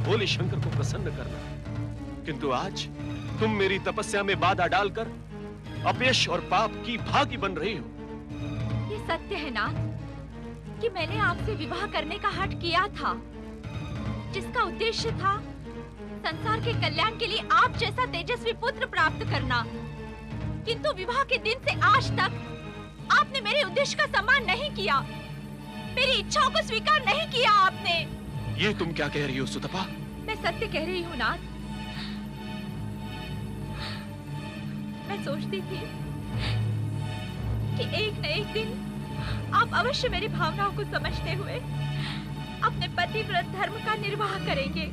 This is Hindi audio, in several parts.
भोले शंकर को प्रसन्न करना, किंतु आज तुम मेरी तपस्या में बाधा डालकर अपयश और पाप की भागी बन रही हो। ये सत्य है नाथ कि मैंने आपसे विवाह करने का हठ किया था, जिसका उद्देश्य था संसार के कल्याण के लिए आप जैसा तेजस्वी पुत्र प्राप्त करना। किंतु विवाह के दिन से आज तक आपने मेरे उद्देश्य का सम्मान नहीं किया, मेरी इच्छाओं को स्वीकार नहीं किया आपने। ये तुम क्या कह रही हो सुतपा? मैं सत्य कह रही हूँ नाथ। मैं सोचती थी कि एक न एक दिन आप अवश्य मेरी भावनाओं को समझते हुए अपने पतिव्रत धर्म का निर्वाह करेंगे,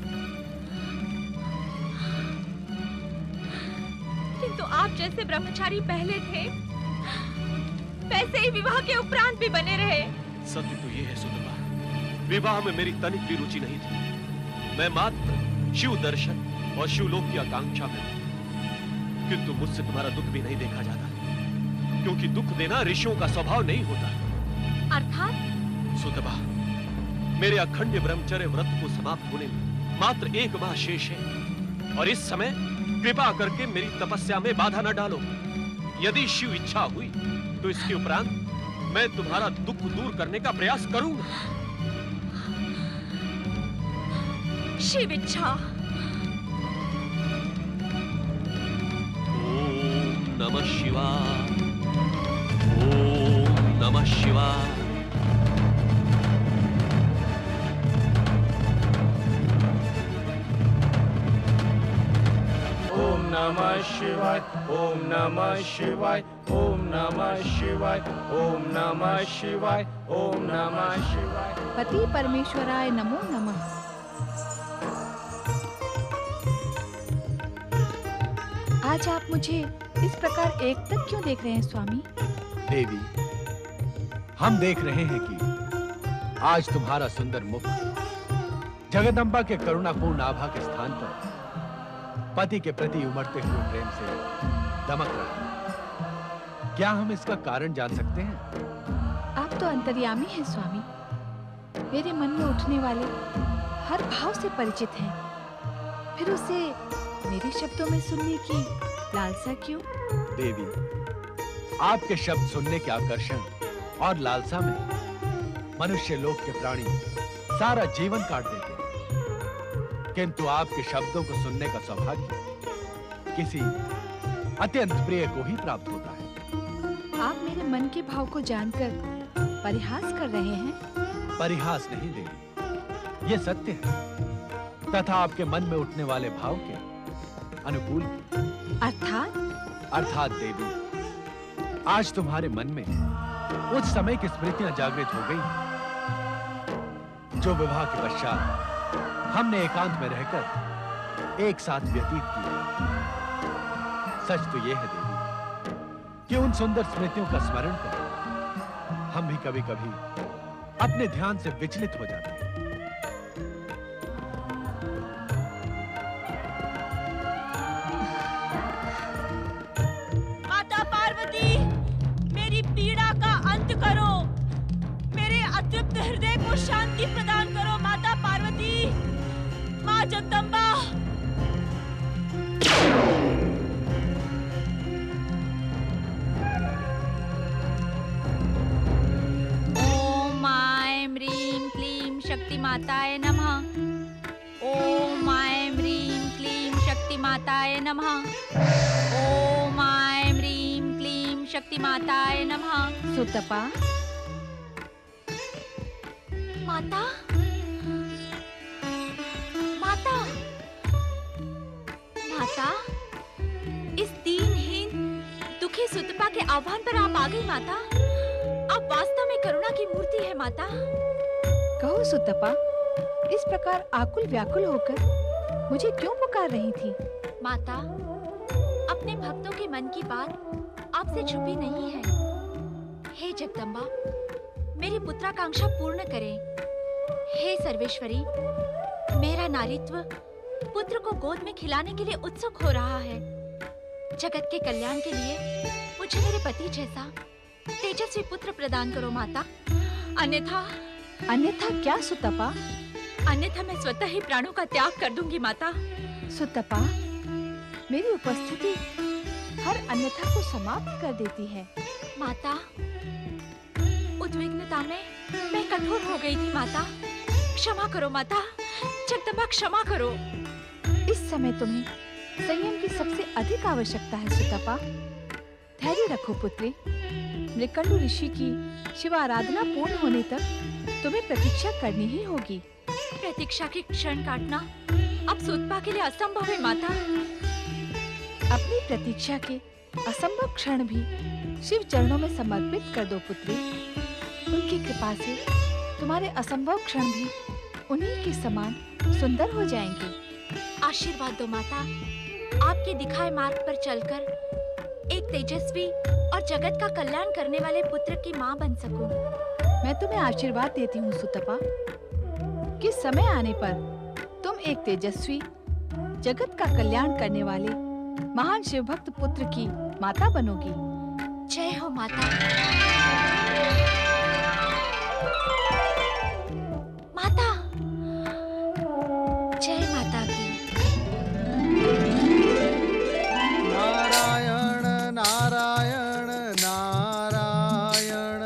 किंतु आप जैसे ब्रह्मचारी पहले थे वैसे ही विवाह के उपरांत भी बने रहे। सत्य तो ये है सुतपा, विवाह में मेरी तनिक भी रुचि नहीं थी। मैं मात्र शिव दर्शन और शिवलोक की आकांक्षा में हूं। किंतु मुझसे तुम्हारा दुख भी नहीं देखा जाता, क्योंकि दुख देना ऋषियों का स्वभाव नहीं होता। अर्थात? सुतपा, मेरे अखंड ब्रह्मचर्य व्रत को समाप्त होने में मात्र 1 माह शेष है, और इस समय कृपा करके मेरी तपस्या में बाधा न डालो। यदि शिव इच्छा हुई तो इसके उपरांत मैं तुम्हारा दुख दूर करने का प्रयास करूंगा। शिव इच्छा? ओम नमः शिवाय, ओम नमः शिवाय। ओम नमः शिवाय, ओम नमः शिवाय, ओम नमः शिवाय, ओम नमः शिवाय, ओम नमः शिवाय। पति परमेश्वराय नमो नमः। आज आप मुझे इस प्रकार एकटक क्यों देख रहे हैं स्वामी? देवी, हम देख रहे हैं कि आज तुम्हारा सुंदर मुख जगदम्बा के करुणापूर्ण आभा के स्थान पर पति के प्रति उमड़ते हुए प्रेम से दमक रहा है। क्या हम इसका कारण जान सकते हैं? आप तो अंतर्यामी हैं स्वामी, मेरे मन में उठने वाले हर भाव से परिचित हैं, फिर उसे मेरे शब्दों में सुनने की लालसा क्यों? देवी, आपके शब्द सुनने के आकर्षण और लालसा में मनुष्य लोक के प्राणी सारा जीवन काट देते हैं, किंतु आपके शब्दों को सुनने का सौभाग्य किसी अत्यंत प्रिय को ही प्राप्त होता है। आप मेरे मन के भाव को जानकर परिहास कर रहे हैं? परिहास नहीं देवी, ये सत्य है, तथा आपके मन में उठने वाले भाव के अनुकूल। अर्थात देवी, आज तुम्हारे मन में उस समय की स्मृतियां जागृत हो गई जो विवाह के पश्चात हमने एकांत में रहकर एक साथ व्यतीत किया। सच तो यह है देवी कि उन सुंदर स्मृतियों का स्मरण कर हम भी कभी-कभी अपने ध्यान से विचलित हो जाते हैं। माता पार्वती, मेरी पीड़ा का अंत करो, मेरे अतृप्त हृदय को शांति प्रदान करो। माता पार्वती, माँ जगदम्बा। ओम ऐं ह्रीं क्लीं शक्ति माताय नमः। ओम ऐं ह्रीं क्लीं शक्ति माताय नमः। ओम ऐं ह्रीं क्लीं शक्ति माताय नमः। सुतपा, माता, माता, माता, इस दीनहीन दुखी सुतपा के आह्वान पर आप आ गई माता। आप वास्तव में करुणा की मूर्ति है माता। कहो सुतपा, इस प्रकार आकुल व्याकुल होकर मुझे क्यों पुकार रही थी? माता, अपने भक्तों के मन की बात आपसे छुपी नहीं है। हे जगदम्बा, मेरी पुत्राकांक्षा पूर्ण करें। हे सर्वेश्वरी, मेरा नारीत्व पुत्र को गोद में खिलाने के लिए उत्सुक हो रहा है। जगत के कल्याण के लिए मुझे मेरे पति जैसा तेजस्वी पुत्र प्रदान करो माता, अन्यथा। अन्यथा क्या सुतपा? अन्यथा मैं स्वतः ही प्राणों का त्याग कर दूंगी माता। सुतपा, मेरी उपस्थिति हर अन्यथा को समाप्त कर देती है। माता, उद्विग्नता में मैं कठोर हो गई थी माता। क्षमा करो माता, जगदम्बा क्षमा करो। इस समय तुम्हें संयम की सबसे अधिक आवश्यकता है सुतपा। धैर्य रखो पुत्री। मृकंडु ऋषि की शिव आराधना पूर्ण होने तक तुम्हें प्रतीक्षा करनी ही होगी। प्रतीक्षा के क्षण काटना अब सुतपा के लिए असंभव है माता। अपनी प्रतीक्षा के असंभव क्षण भी शिव चरणों में समर्पित कर दो पुत्री। उनकी कृपा से तुम्हारे असंभव क्षण भी उन्हीं के समान सुंदर हो जाएंगे। आशीर्वाद दो माता, आपके दिखाए मार्ग पर चलकर एक तेजस्वी और जगत का कल्याण करने वाले पुत्र की माँ बन सकूं। मैं तुम्हें आशीर्वाद देती हूँ सुतपा कि समय आने पर तुम एक तेजस्वी, जगत का कल्याण करने वाले महान शिव भक्त पुत्र की माता बनोगी। जय हो माता। माता, जय माता की। नारायण नारायण नारायण,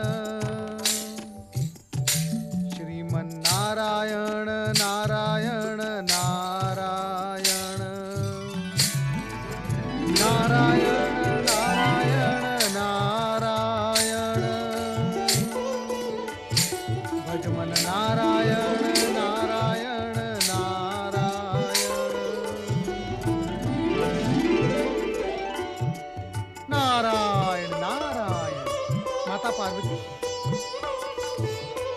श्रीमन नारायण नारायण नारायण, नारायण नारायण नारायण, भजमन नारायण नारायण नारायण, नारायण नारायण।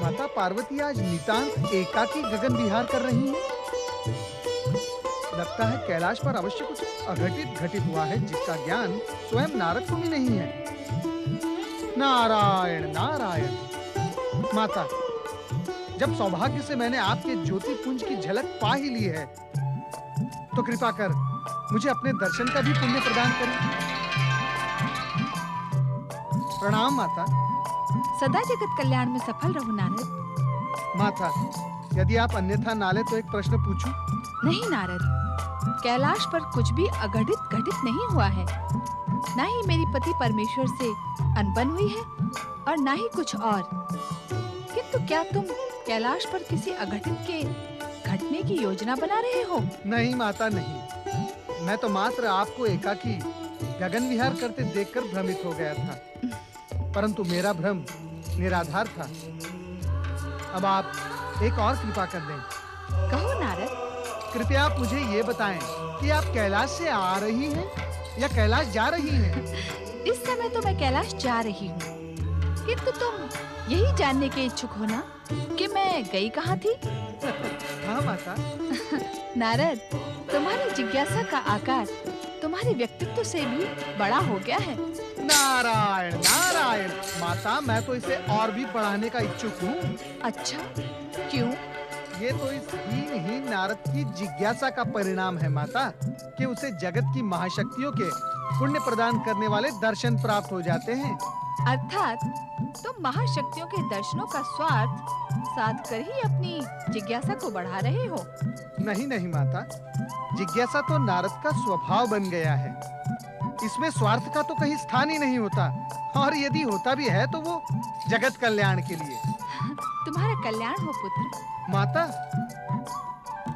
माता पार्वती आज नितांत एकाकी गगन विहार कर रही हैं। लगता है कैलाश पर अवश्य कुछ अघटित घटित हुआ है जिसका ज्ञान स्वयं नारद को भी नहीं है। नारायण नारायण। माता, जब सौभाग्य से मैंने आपके ज्योति पुंज की झलक पा ही ली है तो कृपा कर मुझे अपने दर्शन का भी पुण्य प्रदान करें। प्रणाम माता। सदा जगत कल्याण में सफल रहो नारद। माता, यदि आप अन्यथा ना ले तो एक प्रश्न पूछूं? नहीं नारद, कैलाश पर कुछ भी अघटित घटित नहीं हुआ है। ना ही मेरी पति परमेश्वर से अनबन हुई है और ना ही कुछ और। किंतु क्या तुम कैलाश पर किसी अघटित के घटने की योजना बना रहे हो? नहीं माता नहीं, मैं तो मात्र आपको एकाकी गगन विहार करते देखकर भ्रमित हो गया था, परंतु मेरा भ्रम निराधार था। अब आप एक और कृपा कर दें। कहो नारद। कृपया आप मुझे ये बताएं कि आप कैलाश से आ रही हैं या कैलाश जा रही हैं? इस समय तो मैं कैलाश जा रही हूँ, किंतु तुम यही जानने के इच्छुक हो ना कि मैं गई कहाँ थी? हाँ माता। नारद, तुम्हारी जिज्ञासा का आकार तुम्हारे व्यक्तित्व से भी बड़ा हो गया है। नारायण नारायण। माता, मैं तो इसे और भी बढ़ाने का इच्छुक हूँ। अच्छा, क्यों? ये तो इस हीन नारद की जिज्ञासा का परिणाम है माता, कि उसे जगत की महाशक्तियों के पुण्य प्रदान करने वाले दर्शन प्राप्त हो जाते हैं। अर्थात तुम महाशक्तियों के दर्शनों का स्वार्थ साध कर ही अपनी जिज्ञासा को बढ़ा रहे हो। नहीं नहीं माता, जिज्ञासा तो नारद का स्वभाव बन गया है। इसमें स्वार्थ का तो कहीं स्थान ही नहीं होता, और यदि होता भी है तो वो जगत कल्याण के लिए। तुम्हारा कल्याण हो पुत्र। माता,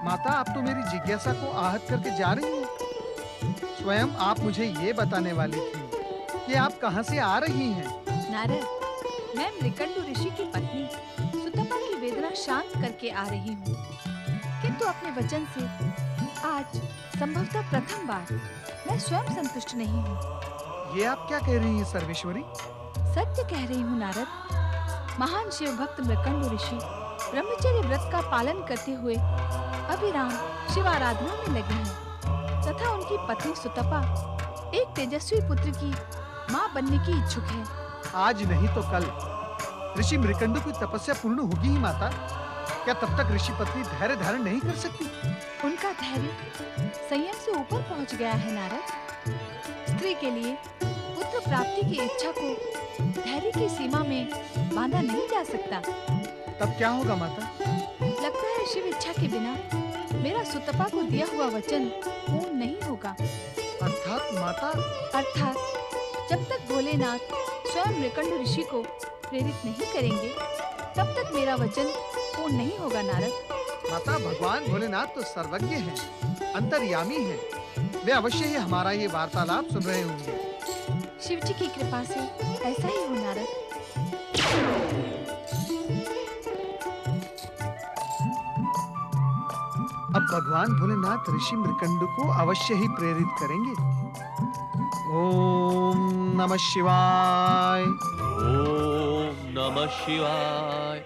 माता आप तो मेरी जिज्ञासा को आहत करके जा रही हैं। स्वयं आप मुझे ये बताने वाली थी कि आप कहाँ से आ रही हैं। नारद, मैं मृकंडु ऋषि की पत्नी सुतपा की वेदना शांत करके आ रही हूँ, किंतु अपने वचन से आज संभवतः प्रथम बार मैं स्वयं संतुष्ट नहीं हूँ। ये आप क्या कह रही हैं सर्वेश्वरी? सत्य कह रही हूँ नारद। महान शिव भक्त मृकंडु ऋषि ब्रह्मचर्य व्रत का पालन करते हुए अविराम शिव आराधना में लगे हैं, तथा उनकी पत्नी सुतपा एक तेजस्वी पुत्र की माँ बनने की इच्छुक है। आज नहीं तो कल ऋषि मृकंडु की तपस्या पूर्ण होगी ही माता। क्या तब तक ऋषि पत्नी धैर्य धारण नहीं कर सकती? उनका धैर्य संयम से ऊपर पहुंच गया है नारद। स्त्री के लिए पुत्र प्राप्ति की इच्छा को धैर्य की सीमा में बांधा नहीं जा सकता। तब क्या होगा माता? लगता है शिव इच्छा के बिना मेरा सुतपा को दिया हुआ वचन पूर्ण नहीं होगा। अर्थात माता, अर्थात जब तक भोलेनाथ स्वयं मृकंड ऋषि को प्रेरित नहीं करेंगे तब तक मेरा वचन पूर्ण नहीं होगा नारद। माता, भगवान भोलेनाथ तो सर्वज्ञ हैं, अंतर्यामी हैं। वे अवश्य ही हमारा ये वार्तालाप सुन रहे होंगे। शिव जी की कृपा से ऐसा ही हो नारद। अब भगवान भोलेनाथ ऋषि मृकंड को अवश्य ही प्रेरित करेंगे। ओम नमः शिवाय। ओम नमः शिवाय।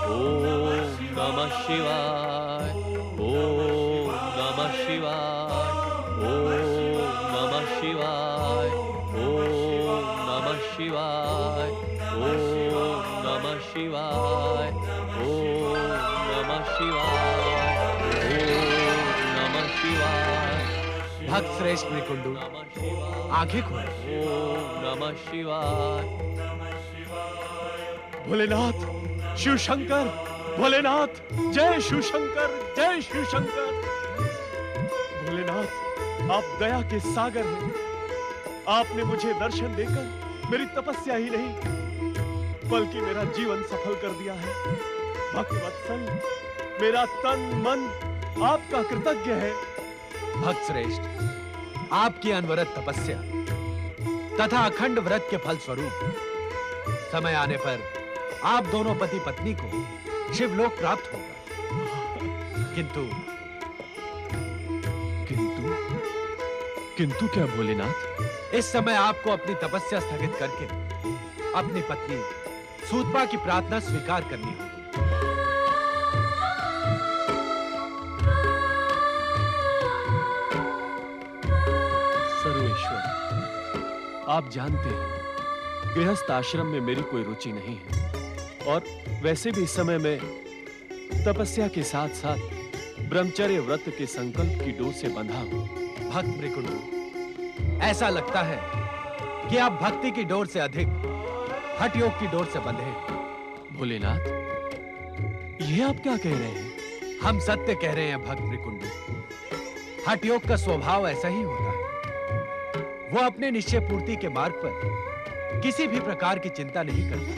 ओम नमः शिवाय। ओम नमः शिवाय। ओम नमः शिवाय। ओम नमः शिवाय। ओम नमः शिवाय। ओम नमः शिवाय। ओम नमः शिवाय। भक्त श्रेष्ठ मृकुंडू, आंखें खोलो। ओम नमः शिवाय। भोलेनाथ, शिव शंकर, भोलेनाथ, जय शिव शंकर, जय शिव शंकर। भोलेनाथ, आप दया के सागर हैं। आपने मुझे दर्शन देकर मेरी तपस्या ही नहीं बल्कि मेरा जीवन सफल कर दिया है। भक्त वत्सल, मेरा तन मन आपका कृतज्ञ है। भक्त श्रेष्ठ, आपकी अनवरत तपस्या तथा अखंड व्रत के फल स्वरूप समय आने पर आप दोनों पति पत्नी को शिवलोक प्राप्त होगा। किंतु किंतु किंतु क्या भोलेनाथ? इस समय आपको अपनी तपस्या स्थगित करके अपनी पत्नी सूतपा की प्रार्थना स्वीकार करनी होगी। सर्वेश्वर, आप जानते हैं गृहस्थ आश्रम में मेरी कोई रुचि नहीं है और वैसे भी इस समय में तपस्या के साथ साथ ब्रह्मचर्य व्रत के संकल्प की डोर से बंधा हूं। भक्त मृकुंडू, ऐसा लगता है कि आप भक्ति की डोर से अधिक हठ योग की डोर से बंधे हैं। भोलेनाथ, ये आप क्या कह रहे हैं? हम सत्य कह रहे हैं भक्त मृकुंडू। हठ योग का स्वभाव ऐसा ही होता है। वो अपने निश्चय पूर्ति के मार्ग पर किसी भी प्रकार की चिंता नहीं करता।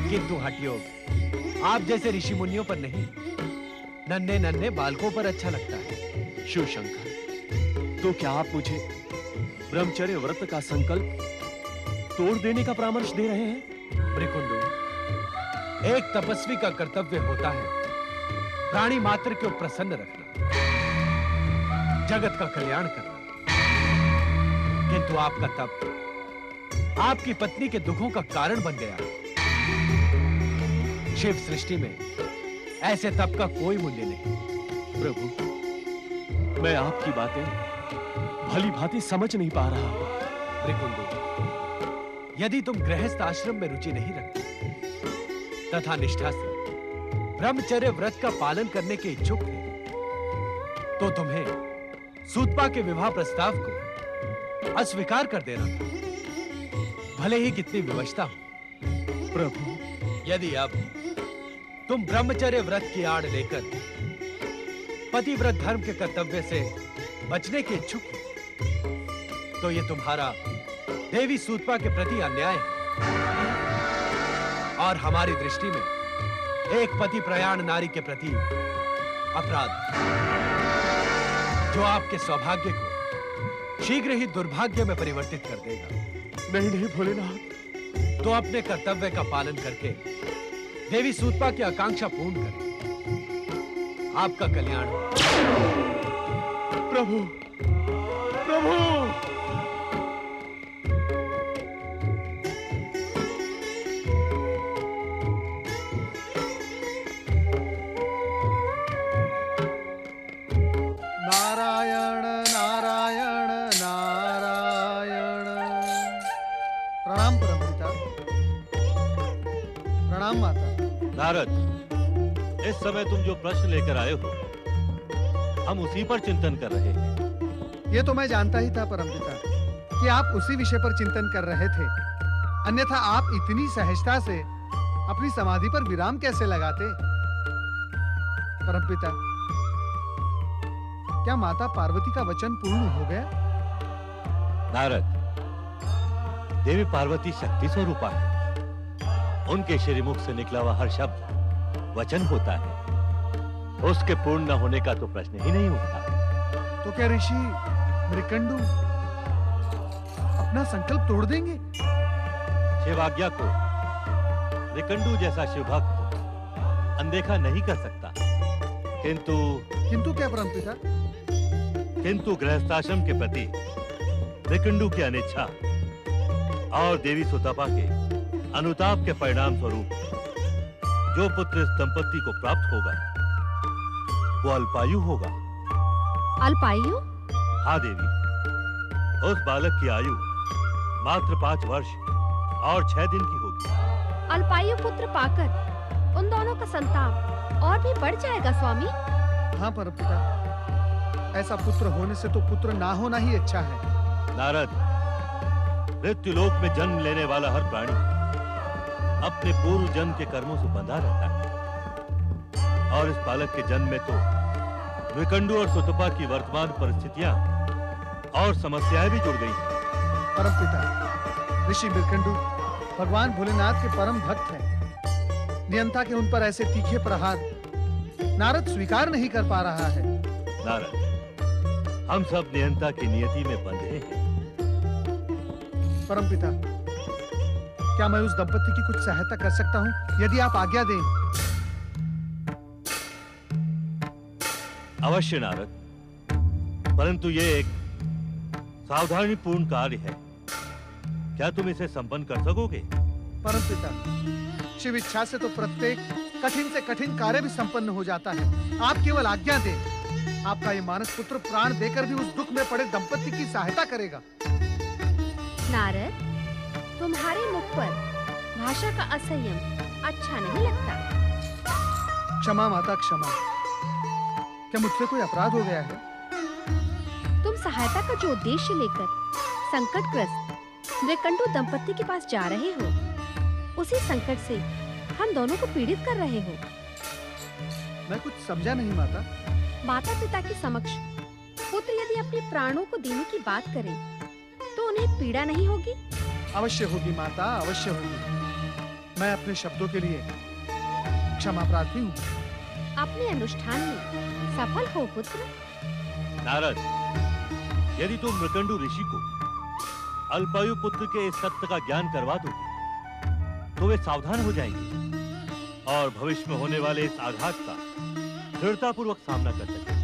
किंतु हठ योग आप जैसे ऋषि मुनियों पर नहीं, नन्हे नन्हे बालकों पर अच्छा लगता है। शिव शंकर, तो क्या आप मुझे ब्रह्मचर्य व्रत का संकल्प तोड़ देने का परामर्श दे रहे हैं? मृकुंडू, एक तपस्वी का कर्तव्य होता है प्राणी मात्र को प्रसन्न रखना, जगत का कल्याण करना। किंतु आपका तप आपकी पत्नी के दुखों का कारण बन गया। शिव सृष्टि में ऐसे तप का कोई मूल्य नहीं। प्रभु, मैं आपकी बातें भली भांति समझ नहीं पा रहा हूं। मृकुंडू, यदि तुम गृहस्थ आश्रम में रुचि नहीं रखते तथा निष्ठा से ब्रह्मचर्य व्रत का पालन करने के इच्छुक थे, तो तुम्हें सूतपा के विवाह प्रस्ताव को अस्वीकार कर देना था, भले ही कितनी विवशता हो। प्रभु, यदि अब तुम ब्रह्मचर्य व्रत की आड़ लेकर पतिव्रत धर्म के कर्तव्य से बचने के इच्छुक हो, तो ये तुम्हारा देवी सूतपा के प्रति अन्याय है और हमारी दृष्टि में एक पति प्रयाण नारी के प्रति अपराध, जो आपके सौभाग्य को शीघ्र ही दुर्भाग्य में परिवर्तित कर देगा। नहीं नहीं भोलेनाथ, तो अपने कर्तव्य का पालन करके देवी सूतपा की आकांक्षा पूर्ण करें। आपका कल्याण हो। प्रभु, प्रभु। नारायण नारायण नारायण। प्रणाम परमपिता। प्रणाम माता। नारद, इस समय तुम जो प्रश्न लेकर आए हो, हम उसी पर चिंतन कर रहे हैं। ये तो मैं जानता ही था परमपिता कि आप उसी विषय पर चिंतन कर रहे थे, अन्यथा आप इतनी सहजता से अपनी समाधि पर विराम कैसे लगाते? परमपिता, क्या माता पार्वती का वचन पूर्ण हो गया? नारद, देवी पार्वती शक्ति स्वरूपा है। उनके श्रीमुख से निकला हुआ हर शब्द वचन होता है। उसके पूर्ण न होने का तो प्रश्न ही नहीं उठता। तो क्या ऋषि मृकंडू अपना संकल्प तोड़ देंगे? शिवाज्ञा को मृकंडू जैसा शिवभक्त अनदेखा नहीं कर सकता। किंतु क्या परमपिता? किंतु गृहस्थाश्रम के प्रति मृकंडू की अनिच्छा और देवी सुतपा के अनुताप के परिणाम स्वरूप जो पुत्र इस दंपति को प्राप्त होगा वो अल्पायु होगा। अल्पायु? हाँ देवी, उस बालक की आयु मात्र 5 वर्ष और 6 दिन की होगी। अल्पायु पुत्र पाकर उन दोनों का संताप और भी बढ़ जाएगा स्वामी। हाँ परमपिता, ऐसा पुत्र होने से तो पुत्र ना होना ही अच्छा है। नारद, मृत्युलोक में जन्म लेने वाला हर प्राणी अपने पूर्व जन्म के कर्मों से बंधा रहता है और इस बालक के जन्म में तो मृकंडू और सुतपा की वर्तमान परिस्थितियां और समस्याएं भी जुड़ गई हैं। परमपिता, ऋषि मृकंडू भगवान भोलेनाथ के परम भक्त हैं। नियंता के उन पर ऐसे तीखे प्रहार नारद स्वीकार नहीं कर पा रहा है। नारद, हम सब नियंता की नियति में बंधे हैं। परमपिता, क्या मैं उस दंपति की कुछ सहायता कर सकता हूं, यदि आप आज्ञा दें? अवश्य नारद, परंतु ये एक सावधानीपूर्ण कार्य है। क्या तुम इसे संपन्न कर सकोगे? परमपिता, शिव इच्छा से तो प्रत्येक कठिन से कठिन कार्य भी संपन्न हो जाता है। आप केवल आज्ञा दें। आपका ये मानस पुत्र प्राण देकर भी उस दुख में पड़े दंपति की सहायता करेगा। नारद, तुम्हारे मुख पर भाषा का असंयम अच्छा नहीं लगता। क्षमा माता, क्षमा। क्या मुझसे कोई अपराध हो गया है? तुम सहायता का जो उद्देश्य लेकर संकटग्रस्त मृकंडू दंपति के पास जा रहे हो, उसी संकट से हम दोनों को पीड़ित कर रहे हो। मैं कुछ समझा नहीं माता। माता पिता के समक्ष पुत्र यदि अपने प्राणों को देने की बात करे तो उन्हें पीड़ा नहीं होगी? अवश्य होगी माता, अवश्य होगी। मैं अपने शब्दों के लिए क्षमा प्रार्थी हूँ। अपने अनुष्ठान में सफल हो पुत्र। नारद, यदि तुम मृकंडू ऋषि को अल्पायु पुत्र के इस सत्य का ज्ञान करवा दोगे तो वे सावधान हो जाएंगे और भविष्य में होने वाले इस आघात का दृढ़तापूर्वक सामना कर सकेंगे।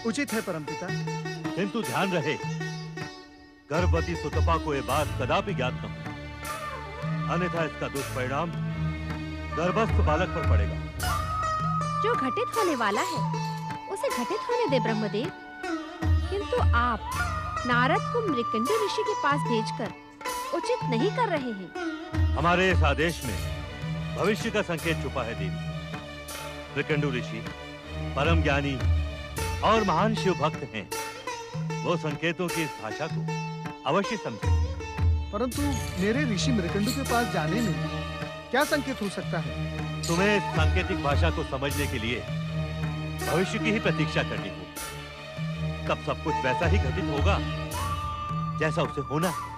उचित है परमपिता। किंतु ध्यान रहे, गर्भवती सुतपा को यह बात कदापि ज्ञात न हो, अन्यथा इसका दुष्परिणाम गर्भस्थ बालक पर पड़ेगा। जो घटित होने वाला है उसे घटित होने दे ब्रह्मदेव। किंतु आप नारद को मृकंडू ऋषि के पास भेजकर उचित नहीं कर रहे हैं। हमारे इस आदेश में भविष्य का संकेत छुपा है देवी। मृकंडू ऋषि परम ज्ञानी और महान शिव भक्त हैं। वो संकेतों की इस भाषा को अवश्य समझेंगे। परंतु मेरे ऋषि मृकंडू के पास जाने में क्या संकेत हो सकता है? तुम्हें इस सांकेतिक भाषा को समझने के लिए भविष्य की ही प्रतीक्षा करनी होगी। तब सब कुछ वैसा ही घटित होगा जैसा उसे होना है।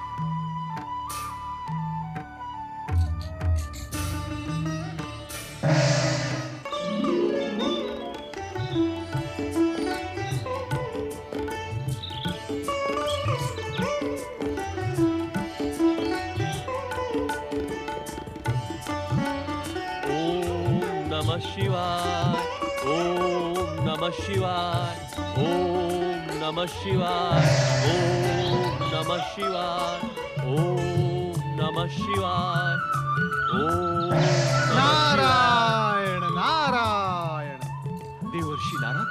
शिवाय, ओम नमः शिवाय, ओम नमः शिवाय, ओम नमः शिवाय, ओम नमः शिवाय, ओम नारायण नारायण। देवर्षि नारद,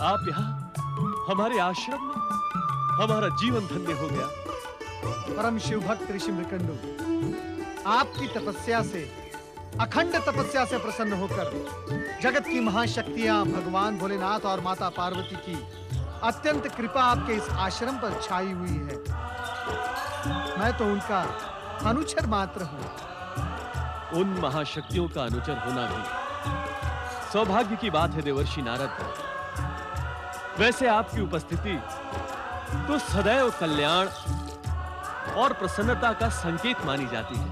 आप यहाँ हमारे आश्रम में, हमारा जीवन धन्य हो गया। परम शिव भक्त ऋषि मृकंडू, आपकी तपस्या से, अखंड तपस्या से प्रसन्न होकर जगत की महाशक्तियां भगवान भोलेनाथ और माता पार्वती की अत्यंत कृपा आपके इस आश्रम पर छाई हुई है। मैं तो उनका अनुचर मात्र हूं। उन महाशक्तियों का अनुचर होना भी सौभाग्य की बात है देवर्षि नारद। वैसे आपकी उपस्थिति तो सदैव कल्याण और प्रसन्नता का संकेत मानी जाती है।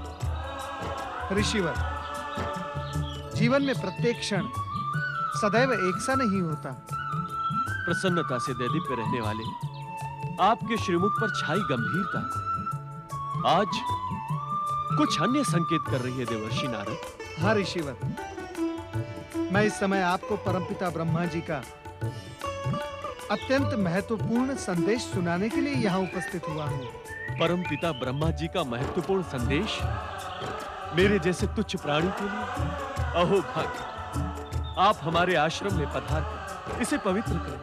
ऋषिवर, जीवन में प्रत्येक क्षण सदैव एक सा नहीं होता। प्रसन्नता से दैदीप्य रहने वाले आपके श्रीमुख पर छाई गंभीरता आज कुछ अन्य संकेत कर रही है देवर्षि नारद। हाँ ऋषिवर, मैं इस समय आपको परमपिता ब्रह्मा जी का अत्यंत महत्वपूर्ण संदेश सुनाने के लिए यहाँ उपस्थित हुआ हूँ। परमपिता ब्रह्मा जी का महत्वपूर्ण संदेश मेरे जैसे तुच्छ प्राणी के लिए? अहो भाग्य, आप हमारे आश्रम में पधार कर इसे पवित्र करें,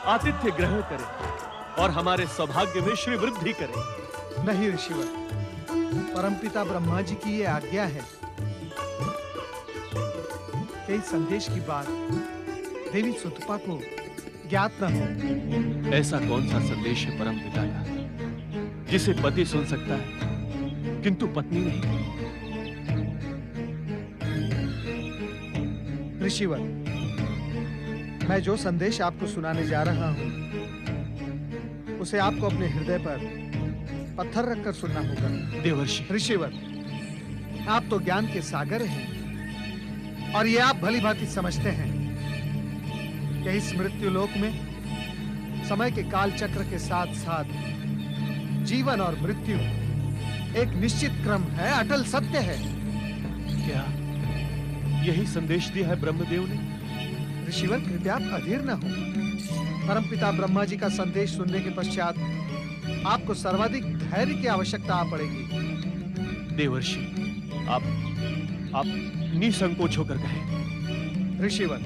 आतिथ्य ग्रहण करें और हमारे सौभाग्य में श्री वृद्धि करें। नहीं ऋषिवर, परमपिता ब्रह्मा जी की ये आज्ञा है कि इस संदेश की बात देवी सुतपा को ज्ञात न हो। ऐसा कौन सा संदेश है परमपिता का जिसे पति सुन सकता है किंतु पत्नी नहीं? ऋषिवर, मैं जो संदेश आपको सुनाने जा रहा हूं उसे आपको अपने हृदय पर पत्थर रखकर सुनना होगा। देवर्षि। ऋषिवर, आप तो ज्ञान के सागर हैं और ये आप भली भांति समझते हैं कि इस मृत्यु लोक में समय के काल चक्र के साथ साथ जीवन और मृत्यु एक निश्चित क्रम है, अटल सत्य है। क्या यही संदेश दिया है ब्रह्मदेव ने? ऋषिवर, कृपया आप अधीर न हो। परमपिता ब्रह्मा जी का संदेश सुनने के पश्चात आपको सर्वाधिक धैर्य की आवश्यकता आ पड़ेगी। देवर्षि, आप निसंकोच होकर कहें। ऋषिवर,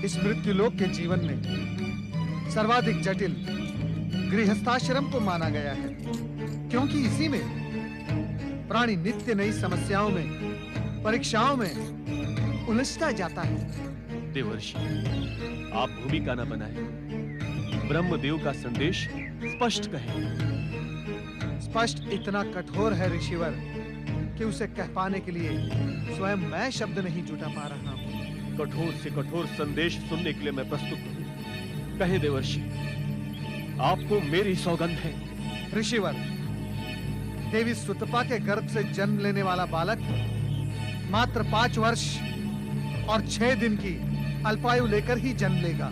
इस मृत्युलोक के जीवन में सर्वाधिक जटिल गृहस्थाश्रम को माना गया है, क्योंकि इसी में प्राणी नित्य नई समस्याओं में, परीक्षाओं में उलझता जाता है। देवर्षि, आप भूमिका न बनाएं, ब्रह्मदेव का संदेश स्पष्ट कहें। स्पष्ट इतना कठोर है ऋषिवर कि उसे कह पाने के लिए स्वयं मैं शब्द नहीं जुटा पा रहा हूं। कठोर से कठोर संदेश सुनने के लिए मैं प्रस्तुत हूं। कहे देवर्षि, आपको मेरी सौगंध है। ऋषिवर, देवी सुतपा के गर्भ से जन्म लेने वाला बालक मात्र 5 वर्ष और 6 दिन की अल्पायु लेकर ही जन्म लेगा।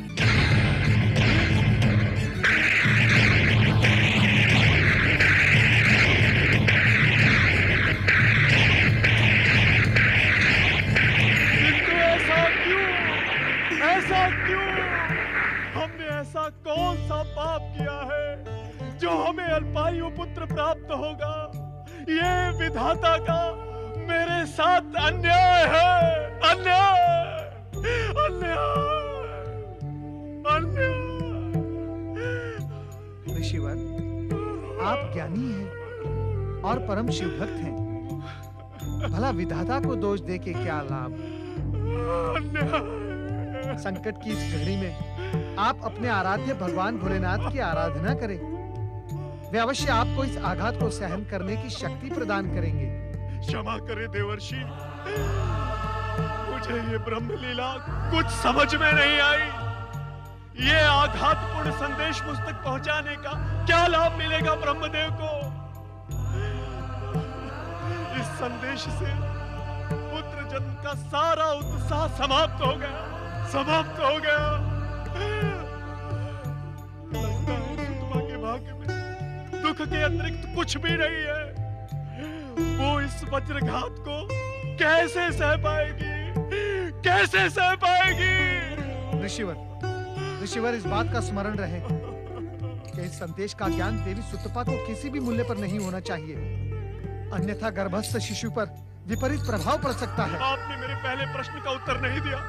ऐसा क्यों? हमने ऐसा कौन सा पाप किया है जो हमें अल्पायु पुत्र प्राप्त होगा? ये विधाता का मेरे साथ अन्याय है। अन्याय, अन्याय, अन्याय। ऋषिवर, आप ज्ञानी हैं और परम शिव भक्त हैं। भला विधाता को दोष दे के क्या लाभ? संकट की इस घड़ी में आप अपने आराध्य भगवान भोलेनाथ की आराधना करें। वे अवश्य आपको इस आघात को सहन करने की शक्ति प्रदान करेंगे। क्षमा करे देवर्षि, मुझे ये ब्रह्मलीला कुछ समझ में नहीं आई। ये आघातपूर्ण संदेश मुझ तक पहुंचाने का क्या लाभ मिलेगा ब्रह्मदेव को? इस संदेश से पुत्र जन्म का सारा उत्साह समाप्त हो गया, समाप्त हो गया। लगता है सुतपा के भाग्य में दुख के अतिरिक्त कुछ भी नहीं है। वो इस वज्रघात को कैसे सह पाएगी? कैसे सह पाएगी? ऋषिवर, इस बात का स्मरण रहे कि इस संदेश का ज्ञान देवी सुतपा को किसी भी मूल्य पर नहीं होना चाहिए, अन्यथा गर्भस्थ शिशु पर विपरीत प्रभाव पड़ सकता है। आपने मेरे पहले प्रश्न का उत्तर नहीं दिया।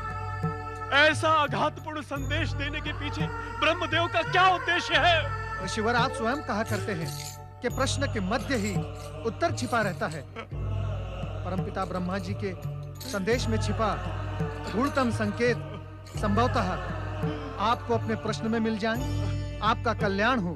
ऐसा आघातपूर्ण संदेश देने के पीछे ब्रह्मदेव का क्या उद्देश्य है? ऋषिवर, आप स्वयं कहा करते हैं कि प्रश्न के मध्य ही उत्तर छिपा रहता है। परमपिता ब्रह्मा जी के संदेश में छिपा गूढ़तम संकेत संभवतः आपको अपने प्रश्न में मिल जाए। आपका कल्याण हो।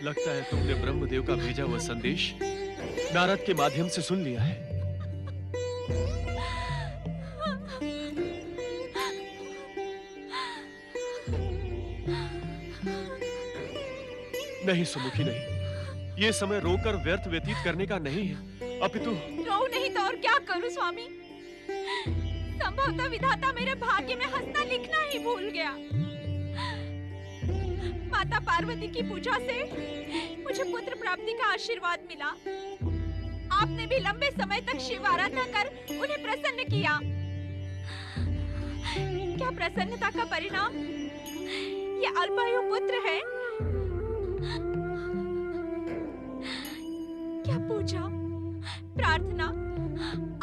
लगता है तुमने ब्रह्मदेव का भेजा हुआ संदेश नारद के माध्यम से सुन लिया है। नहीं सुमुखी, नहीं। ये समय रोकर व्यर्थ व्यतीत करने का नहीं है, अपितु रो नहीं तो और क्या करूं स्वामी? संभवतः विधाता मेरे भाग्य में हंसना लिखना ही भूल गया। माता पार्वती की पूजा से मुझे पुत्र प्राप्ति का आशीर्वाद मिला। आपने भी लंबे समय तक शिव आराधना कर उन्हें प्रसन्न किया। क्या प्रसन्नता का परिणाम ये अल्पायु पुत्र है? क्या पूजा, प्रार्थना,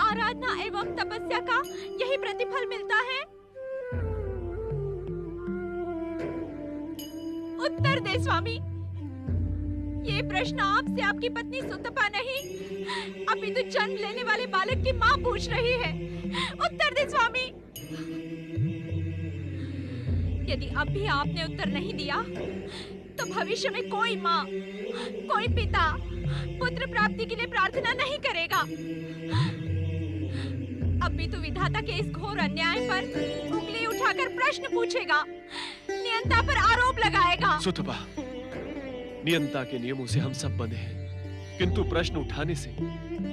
आराधना एवं तपस्या का यही प्रतिफल मिलता है? उत्तर दे स्वामी। ये प्रश्न आपसे आपकी पत्नी सुतपा नहीं, अपितु जन्म लेने वाले बालक की माँ पूछ रही है। उत्तर दे स्वामी। यदि अब भी आपने उत्तर नहीं दिया, तो भविष्य में कोई माँ, कोई पिता पुत्र प्राप्ति के लिए प्रार्थना नहीं करेगा। अपितु विधाता के इस घोर अन्याय पर उंगली उठाकर प्रश्न पूछेगा, नियंता पर आरोप लगाएगा। सुतपा, नियंता के नियमों से हम सब बंधे हैं, किंतु प्रश्न उठाने से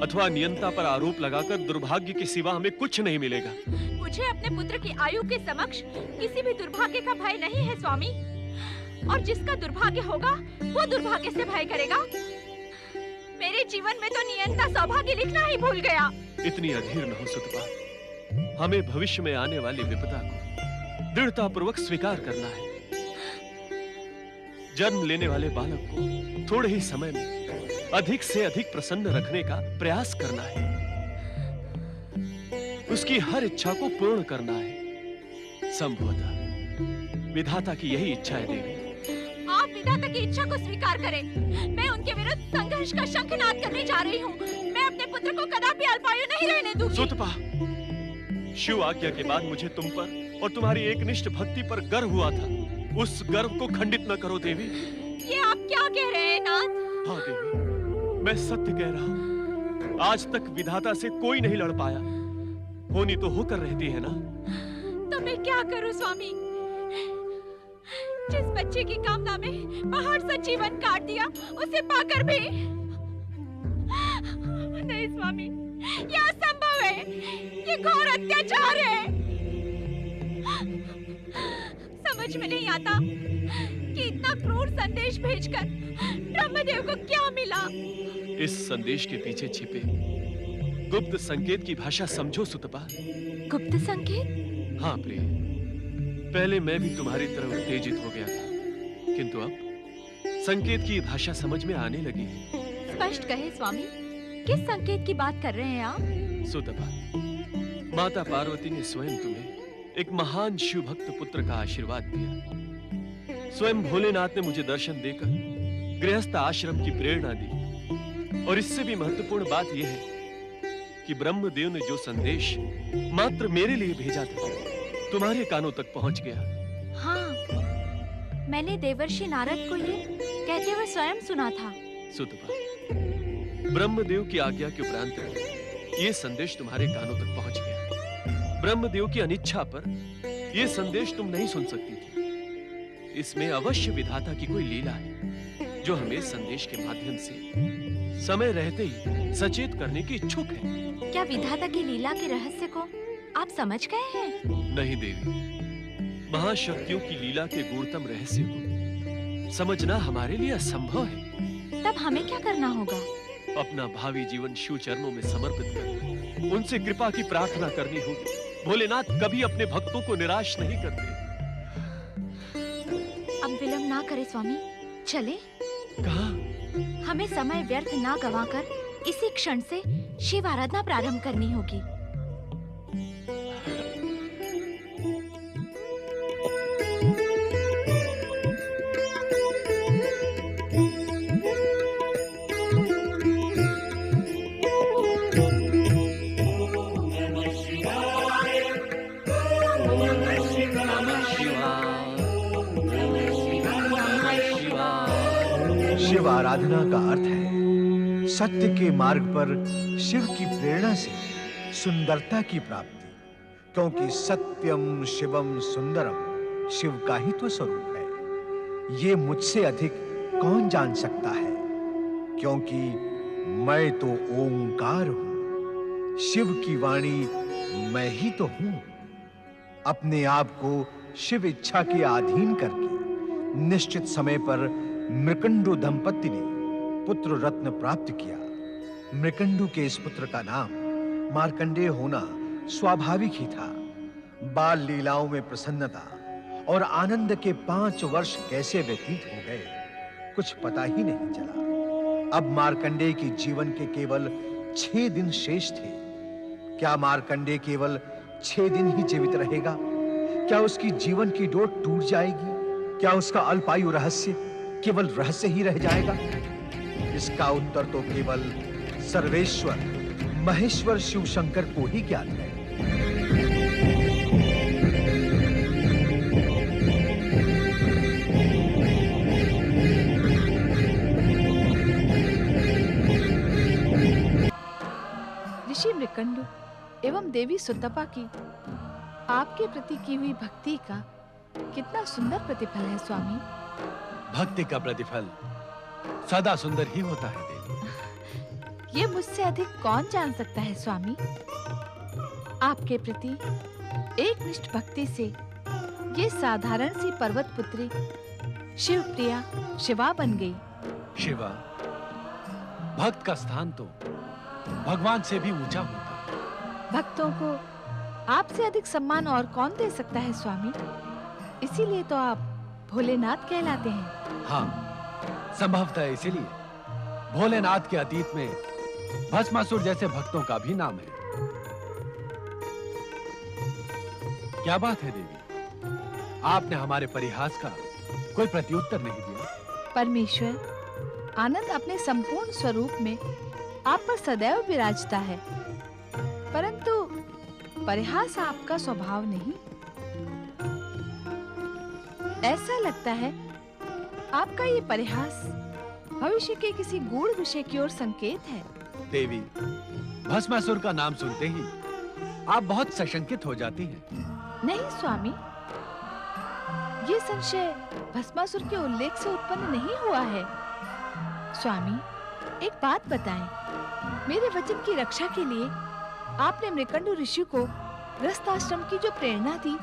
अथवा नियंता पर आरोप लगाकर दुर्भाग्य के सिवा हमें कुछ नहीं मिलेगा। मुझे अपने पुत्र की आयु के समक्ष किसी भी दुर्भाग्य का भय नहीं है स्वामी, और जिसका दुर्भाग्य होगा वो दुर्भाग्य से भय करेगा। मेरे जीवन में तो नियंता सौभाग्य लिखना ही भूल गया। इतनी अधीर न हो सुतपा, हमें भविष्य में आने वाली विपदा को दृढ़ता पूर्वक स्वीकार करना है। जन्म लेने वाले बालक को थोड़े ही समय में अधिक से अधिक प्रसन्न रखने का प्रयास करना है, उसकी हर इच्छा को पूर्ण करना है। संभवतः विधाता की यही इच्छा है देवी। आप विधाता की इच्छा को स्वीकार करें। मैं उनके विरुद्ध संघर्ष का शंखनाद करने जा रही हूँ। मैं अपने पुत्र को कदापि अल्पायु नहीं रहने दूंगी। सुतपा, शिव आज्ञा के बाद मुझे तुम पर और तुम्हारी एकनिष्ठ भक्ति पर गर्व हुआ था। उस गर्व को खंडित न करो देवी। ये आप क्या कह रहे हैं नाथ? हाँ देवी, मैं सत्य कह रहा हूँ। आज तक विधाता से कोई नहीं लड़ पाया। होनी तो होकर रहती है ना। तो मैं क्या करूं स्वामी? जिस बच्चे की कामना में पहाड़ सा जीवन काट दिया, उसे पाकर भी नहीं स्वामी, ये असंभव है। ये घोर अत्याचार है। समझ में नहीं आता कि इतना क्रूर संदेश भेजकर ब्रह्मदेव को क्या मिला। इस संदेश के पीछे छिपे गुप्त संकेत की भाषा समझो सुतपा। गुप्त संकेत? हाँ प्रिय, पहले मैं भी तुम्हारी तरह उत्तेजित हो गया था, किंतु अब संकेत की भाषा समझ में आने लगी है। स्पष्ट कहे स्वामी, किस संकेत की बात कर रहे हैं आप? सुतपा, माता पार्वती ने स्वयं तुम्हें एक महान शिव भक्त पुत्र का आशीर्वाद दिया। स्वयं भोलेनाथ ने मुझे दर्शन देकर गृहस्थ आश्रम की प्रेरणा दी। और इससे भी महत्वपूर्ण बात यह है कि ब्रह्मदेव ने जो संदेश मात्र मेरे लिए भेजा था, तुम्हारे कानों तक पहुंच गया। हाँ, मैंने देवर्षि नारद को ये कहते हुए स्वयं सुना था। सुतपा, ब्रह्मदेव की आज्ञा के उपरांत ये संदेश तुम्हारे कानों तक पहुंच गया। ब्रह्मदेव की अनिच्छा पर यह संदेश तुम नहीं सुन सकती थी। इसमें अवश्य विधाता की कोई लीला है, जो हमें संदेश के माध्यम से समय रहते ही सचेत करने की इच्छुक है। क्या विधाता की लीला के रहस्य को आप समझ गए हैं? नहीं देवी, महाशक्तियों की लीला के गूढ़तम रहस्य को समझना हमारे लिए असंभव है। तब हमें क्या करना होगा? अपना भावी जीवन शिव चरणों में समर्पित कर उनसे कृपा की प्रार्थना करनी होगी। भोलेनाथ कभी अपने भक्तों को निराश नहीं करते। अब विलंब ना करें स्वामी, चले। कहाँ? हमें समय व्यर्थ ना गवाकर इसी क्षण से शिव आराधना प्रारंभ करनी होगी। शिव आराधना का अर्थ है सत्य के मार्ग पर शिव की प्रेरणा से सुंदरता की प्राप्ति, क्योंकि सत्यम शिवम सुंदरम शिव का ही तो स्वरूप है। ये मुझसे अधिक कौन जान सकता है, क्योंकि मैं तो ओंकार हूं, शिव की वाणी मैं ही तो हूं। अपने आप को शिव इच्छा के अधीन करके निश्चित समय पर मृकंडु दंपति ने पुत्र रत्न प्राप्त किया। मृकंडु के इस पुत्र का नाम मार्कंडेय होना स्वाभाविक ही था। बाल लीलाओं में प्रसन्नता और आनंद के 5 वर्ष कैसे व्यतीत हो गए, कुछ पता ही नहीं चला। अब मार्कंडेय के जीवन के केवल 6 दिन शेष थे। क्या मार्कंडेय केवल 6 दिन ही जीवित रहेगा? क्या उसकी जीवन की डोर टूट जाएगी? क्या उसका अल्पायु रहस्य केवल रहस्य ही रह जाएगा? इसका उत्तर तो केवल सर्वेश्वर महेश्वर शिव शंकर को ही ज्ञात है। ऋषि मृकंडु एवं देवी सुतपा की आपके प्रति की हुई भक्ति का कितना सुंदर प्रतिफल है स्वामी। भक्ति का प्रतिफल सदा सुंदर ही होता है देवी। ये मुझसे अधिक कौन जान सकता है स्वामी। आपके प्रति एकनिष्ठ भक्ति से ये साधारण सी पर्वत पुत्री शिव प्रिया शिवा बन गई। शिवा, भक्त का स्थान तो भगवान से भी ऊंचा होता है। भक्तों को आपसे अधिक सम्मान और कौन दे सकता है स्वामी। इसीलिए तो आप भोलेनाथ कहलाते हैं। हाँ, संभवतः इसीलिए भोलेनाथ के अतीत में भस्मासुर जैसे भक्तों का भी नाम है। क्या बात है देवी, आपने हमारे परिहास का कोई प्रत्युत्तर नहीं दिया। परमेश्वर, आनंद अपने संपूर्ण स्वरूप में आप पर सदैव विराजता है, परंतु परिहास आपका स्वभाव नहीं। ऐसा लगता है आपका ये परिहास भविष्य के किसी गूढ़ विषय की ओर संकेत है। देवी, भस्मासुर का नाम सुनते ही आप बहुत सशंकित हो जाती हैं। नहीं स्वामी, ये संशय भस्मासुर के उल्लेख से उत्पन्न नहीं हुआ है। स्वामी, एक बात बताएं, मेरे वचन की रक्षा के लिए आपने मृकंडु ऋषि को गृहस्थ आश्रम की जो प्रेरणा दी,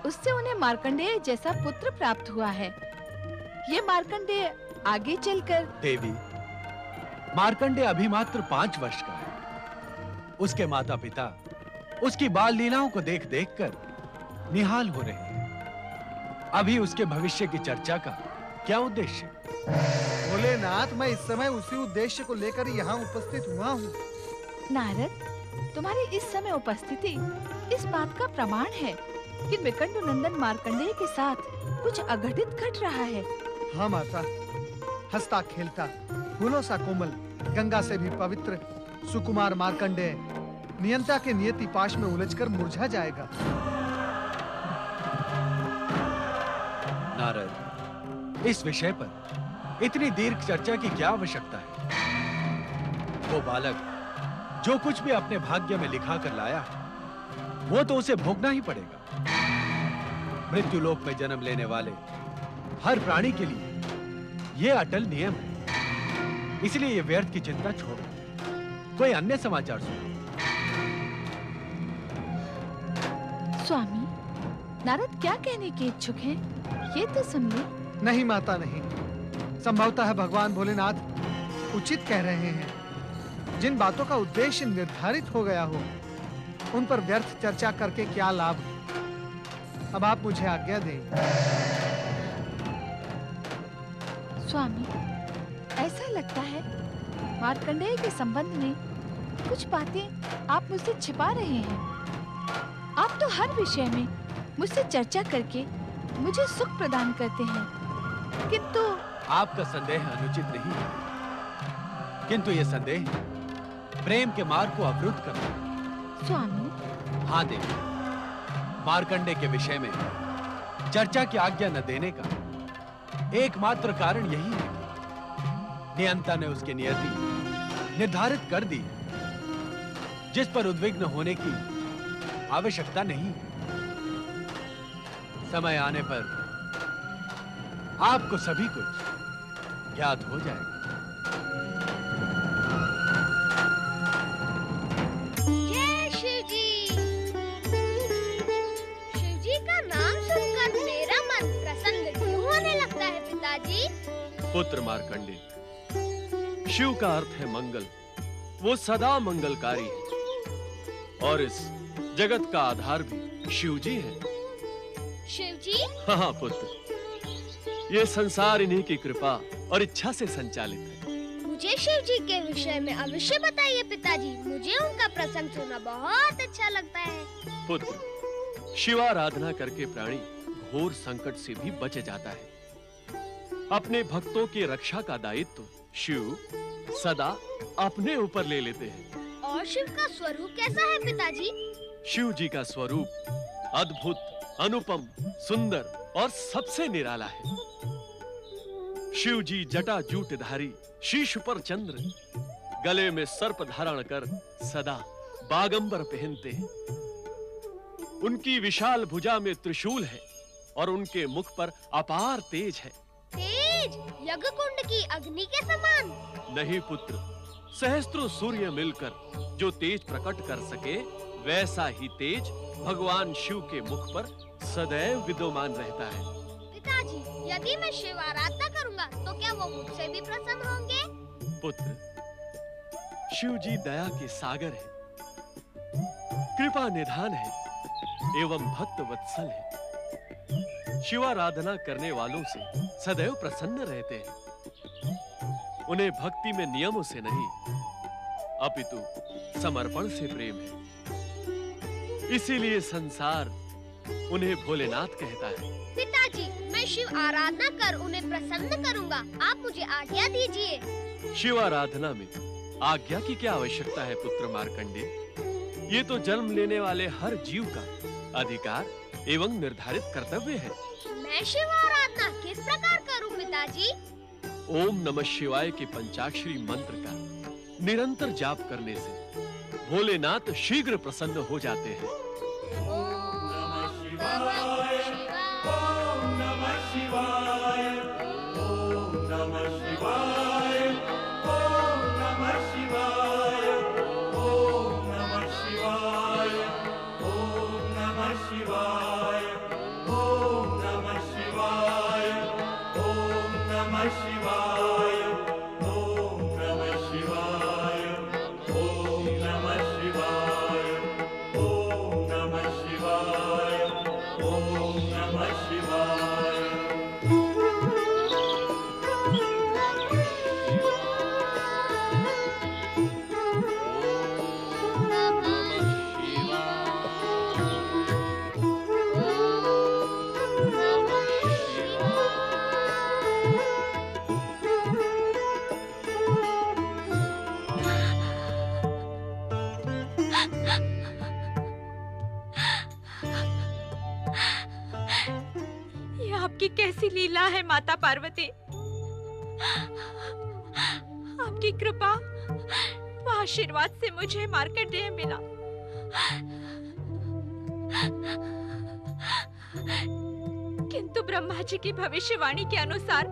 उससे उन्हें मार्कंडेय जैसा पुत्र प्राप्त हुआ है। ये मार्कंडेय आगे चलकर देवी, मार्कंडेय अभी मात्र 5 वर्ष का है। उसके माता पिता उसकी बाल लीलाओं को देख देख कर निहाल हो रहे हैं। अभी उसके भविष्य की चर्चा का क्या उद्देश्य? भोलेनाथ, मैं इस समय उसी उद्देश्य को लेकर यहाँ उपस्थित हुआ हूँ। नारद, तुम्हारी इस समय उपस्थिति इस बात का प्रमाण है कि मृकंडु नंदन मार्कंडेय के साथ कुछ अघटित घट रहा है। हाँ माता, हंसता खेलता फूलों सा कोमल, गंगा से भी पवित्र सुकुमार मार्कंडेय नियंता के नियति पाश में उलझकर मुरझा जाएगा। नारद, इस विषय पर इतनी दीर्घ चर्चा की क्या आवश्यकता है? वो बालक जो कुछ भी अपने भाग्य में लिखा कर लाया, वो तो उसे भोगना ही पड़ेगा। मृत्युलोक में जन्म लेने वाले हर प्राणी के लिए ये अटल नियम है। इसलिए ये व्यर्थ की चिंता छोड़ो, कोई अन्य समाचार सुनो। स्वामी, नारद क्या कहने के इच्छुक हैं? ये तो सुन ले। नहीं माता, नहीं। संभवतः है भगवान भोलेनाथ उचित कह रहे हैं। जिन बातों का उद्देश्य निर्धारित हो गया हो, उन पर व्यर्थ चर्चा करके क्या लाभ। अब आप मुझे आज्ञा दें। स्वामी, ऐसा लगता है मार्कंडेय के संबंध में कुछ बातें आप मुझसे छिपा रहे हैं। आप तो हर विषय में मुझसे चर्चा करके मुझे सुख प्रदान करते हैं, किंतु आपका संदेह अनुचित नहीं है, किंतु यह संदेह प्रेम के मार्ग को अवरुद्ध करता है। स्वामी, हाँ देवी, मार्कंडेय के विषय में चर्चा की आज्ञा न देने का एकमात्र कारण यही है नियंता ने उसकी नियति निर्धारित कर दी, जिस पर उद्विग्न होने की आवश्यकता नहीं। समय आने पर आपको सभी कुछ ज्ञात हो जाएगा। जय शिव जी। शिव जी का नाम सुनकर मेरा मन प्रसन्न क्यों होने लगता है पिताजी? पुत्र मार्कंडे, शिव का अर्थ है मंगल। वो सदा मंगलकारी है और इस जगत का आधार भी शिव जी है। शिव जी? हाँ पुत्र, ये संसार इन्हीं की कृपा और इच्छा से संचालित है। मुझे शिव जी के विषय में अवश्य बताइए पिताजी। मुझे उनका प्रसंग सुनना बहुत अच्छा लगता है। पुत्र, शिवाराधना करके प्राणी घोर संकट से भी बच जाता है। अपने भक्तों की रक्षा का दायित्व शिव सदा अपने ऊपर ले लेते हैं। और शिव का स्वरूप कैसा है पिताजी? शिव जी का स्वरूप अद्भुत, अनुपम, सुंदर और सबसे निराला है। शिव जी जटा जूटधारी, शीश पर चंद्र, गले में सर्प धारण कर सदा बागंबर पहनते हैं। उनकी विशाल भुजा में त्रिशूल है और उनके मुख पर अपार तेज है। तेज? यज्ञ कुंड की अग्नि के समान? नहीं पुत्र, सहस्त्रों सूर्य मिलकर जो तेज प्रकट कर सके, वैसा ही तेज भगवान शिव के मुख पर सदैव विद्यमान रहता है। पिताजी, यदि मैं शिव आराधना करूंगा तो क्या वो मुझसे भी प्रसन्न होंगे? पुत्र, शिव जी दया के सागर है, कृपा निधान है एवं भक्त वत्सल है। शिवाराधना करने वालों से सदैव प्रसन्न रहते हैं। उन्हें भक्ति में नियमों से नहीं, अपितु समर्पण से प्रेम है। इसीलिए संसार उन्हें भोलेनाथ कहता है। पिताजी, मैं शिव आराधना कर उन्हें प्रसन्न करूंगा। आप मुझे आज्ञा दीजिए। शिवाराधना में आज्ञा की क्या आवश्यकता है पुत्र मार्कंडे? ये तो जन्म लेने वाले हर जीव का अधिकार एवं निर्धारित कर्तव्य है। मैं शिव आराधना किस प्रकार करूं पिताजी? ओम नमः शिवाय के पंचाक्षरी मंत्र का निरंतर जाप करने से भोलेनाथ शीघ्र प्रसन्न हो जाते हैं। कैसी लीला है माता पार्वती। आपकी कृपा व आशीर्वाद से मुझे मार्कंडेय मिला। किंतु ब्रह्मा जी की भविष्यवाणी के अनुसार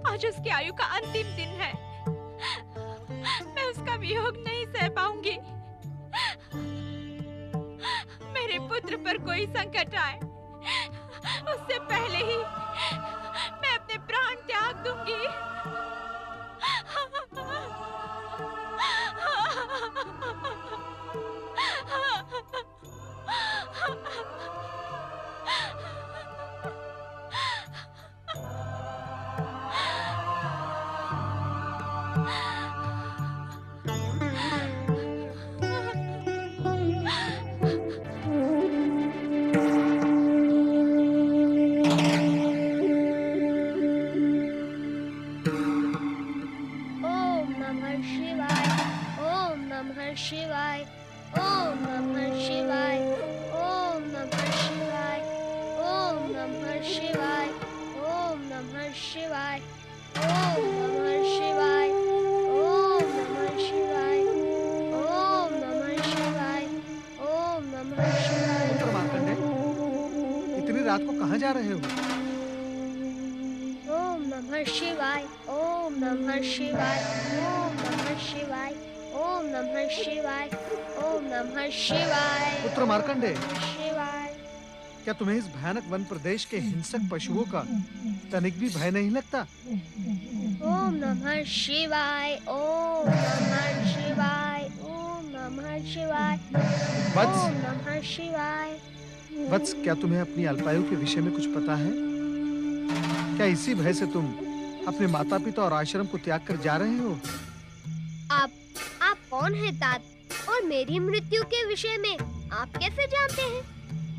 आज उसकी आयु का अंतिम दिन है। मैं उसका वियोग नहीं सह पाऊंगी। मेरे पुत्र पर कोई संकट आए उससे पहले ही मैं अपने प्राण त्याग दूंगी। रात को कहाँ जा रहे हो? ओम नमः शिवाय, ओम नमः शिवाय, ओम नमः शिवाय, ओम नमः शिवाय, ओम नमः शिवाय। पुत्र मार्कंडेय, शिवाय। क्या तुम्हें इस भयानक वन प्रदेश के हिंसक पशुओं का तनिक भी भय नहीं लगता? ओम नमः शिवाय, ओम नमः शिवाय, ओम नमः शिवाय, वत्स, ओम नमः शिवाय। वत्स, क्या तुम्हें अपनी अल्पायु के विषय में कुछ पता है? क्या इसी भय से तुम अपने माता पिता और आश्रम को त्याग कर जा रहे हो? आप कौन हैं तात? और मेरी मृत्यु के विषय में आप कैसे जानते हैं?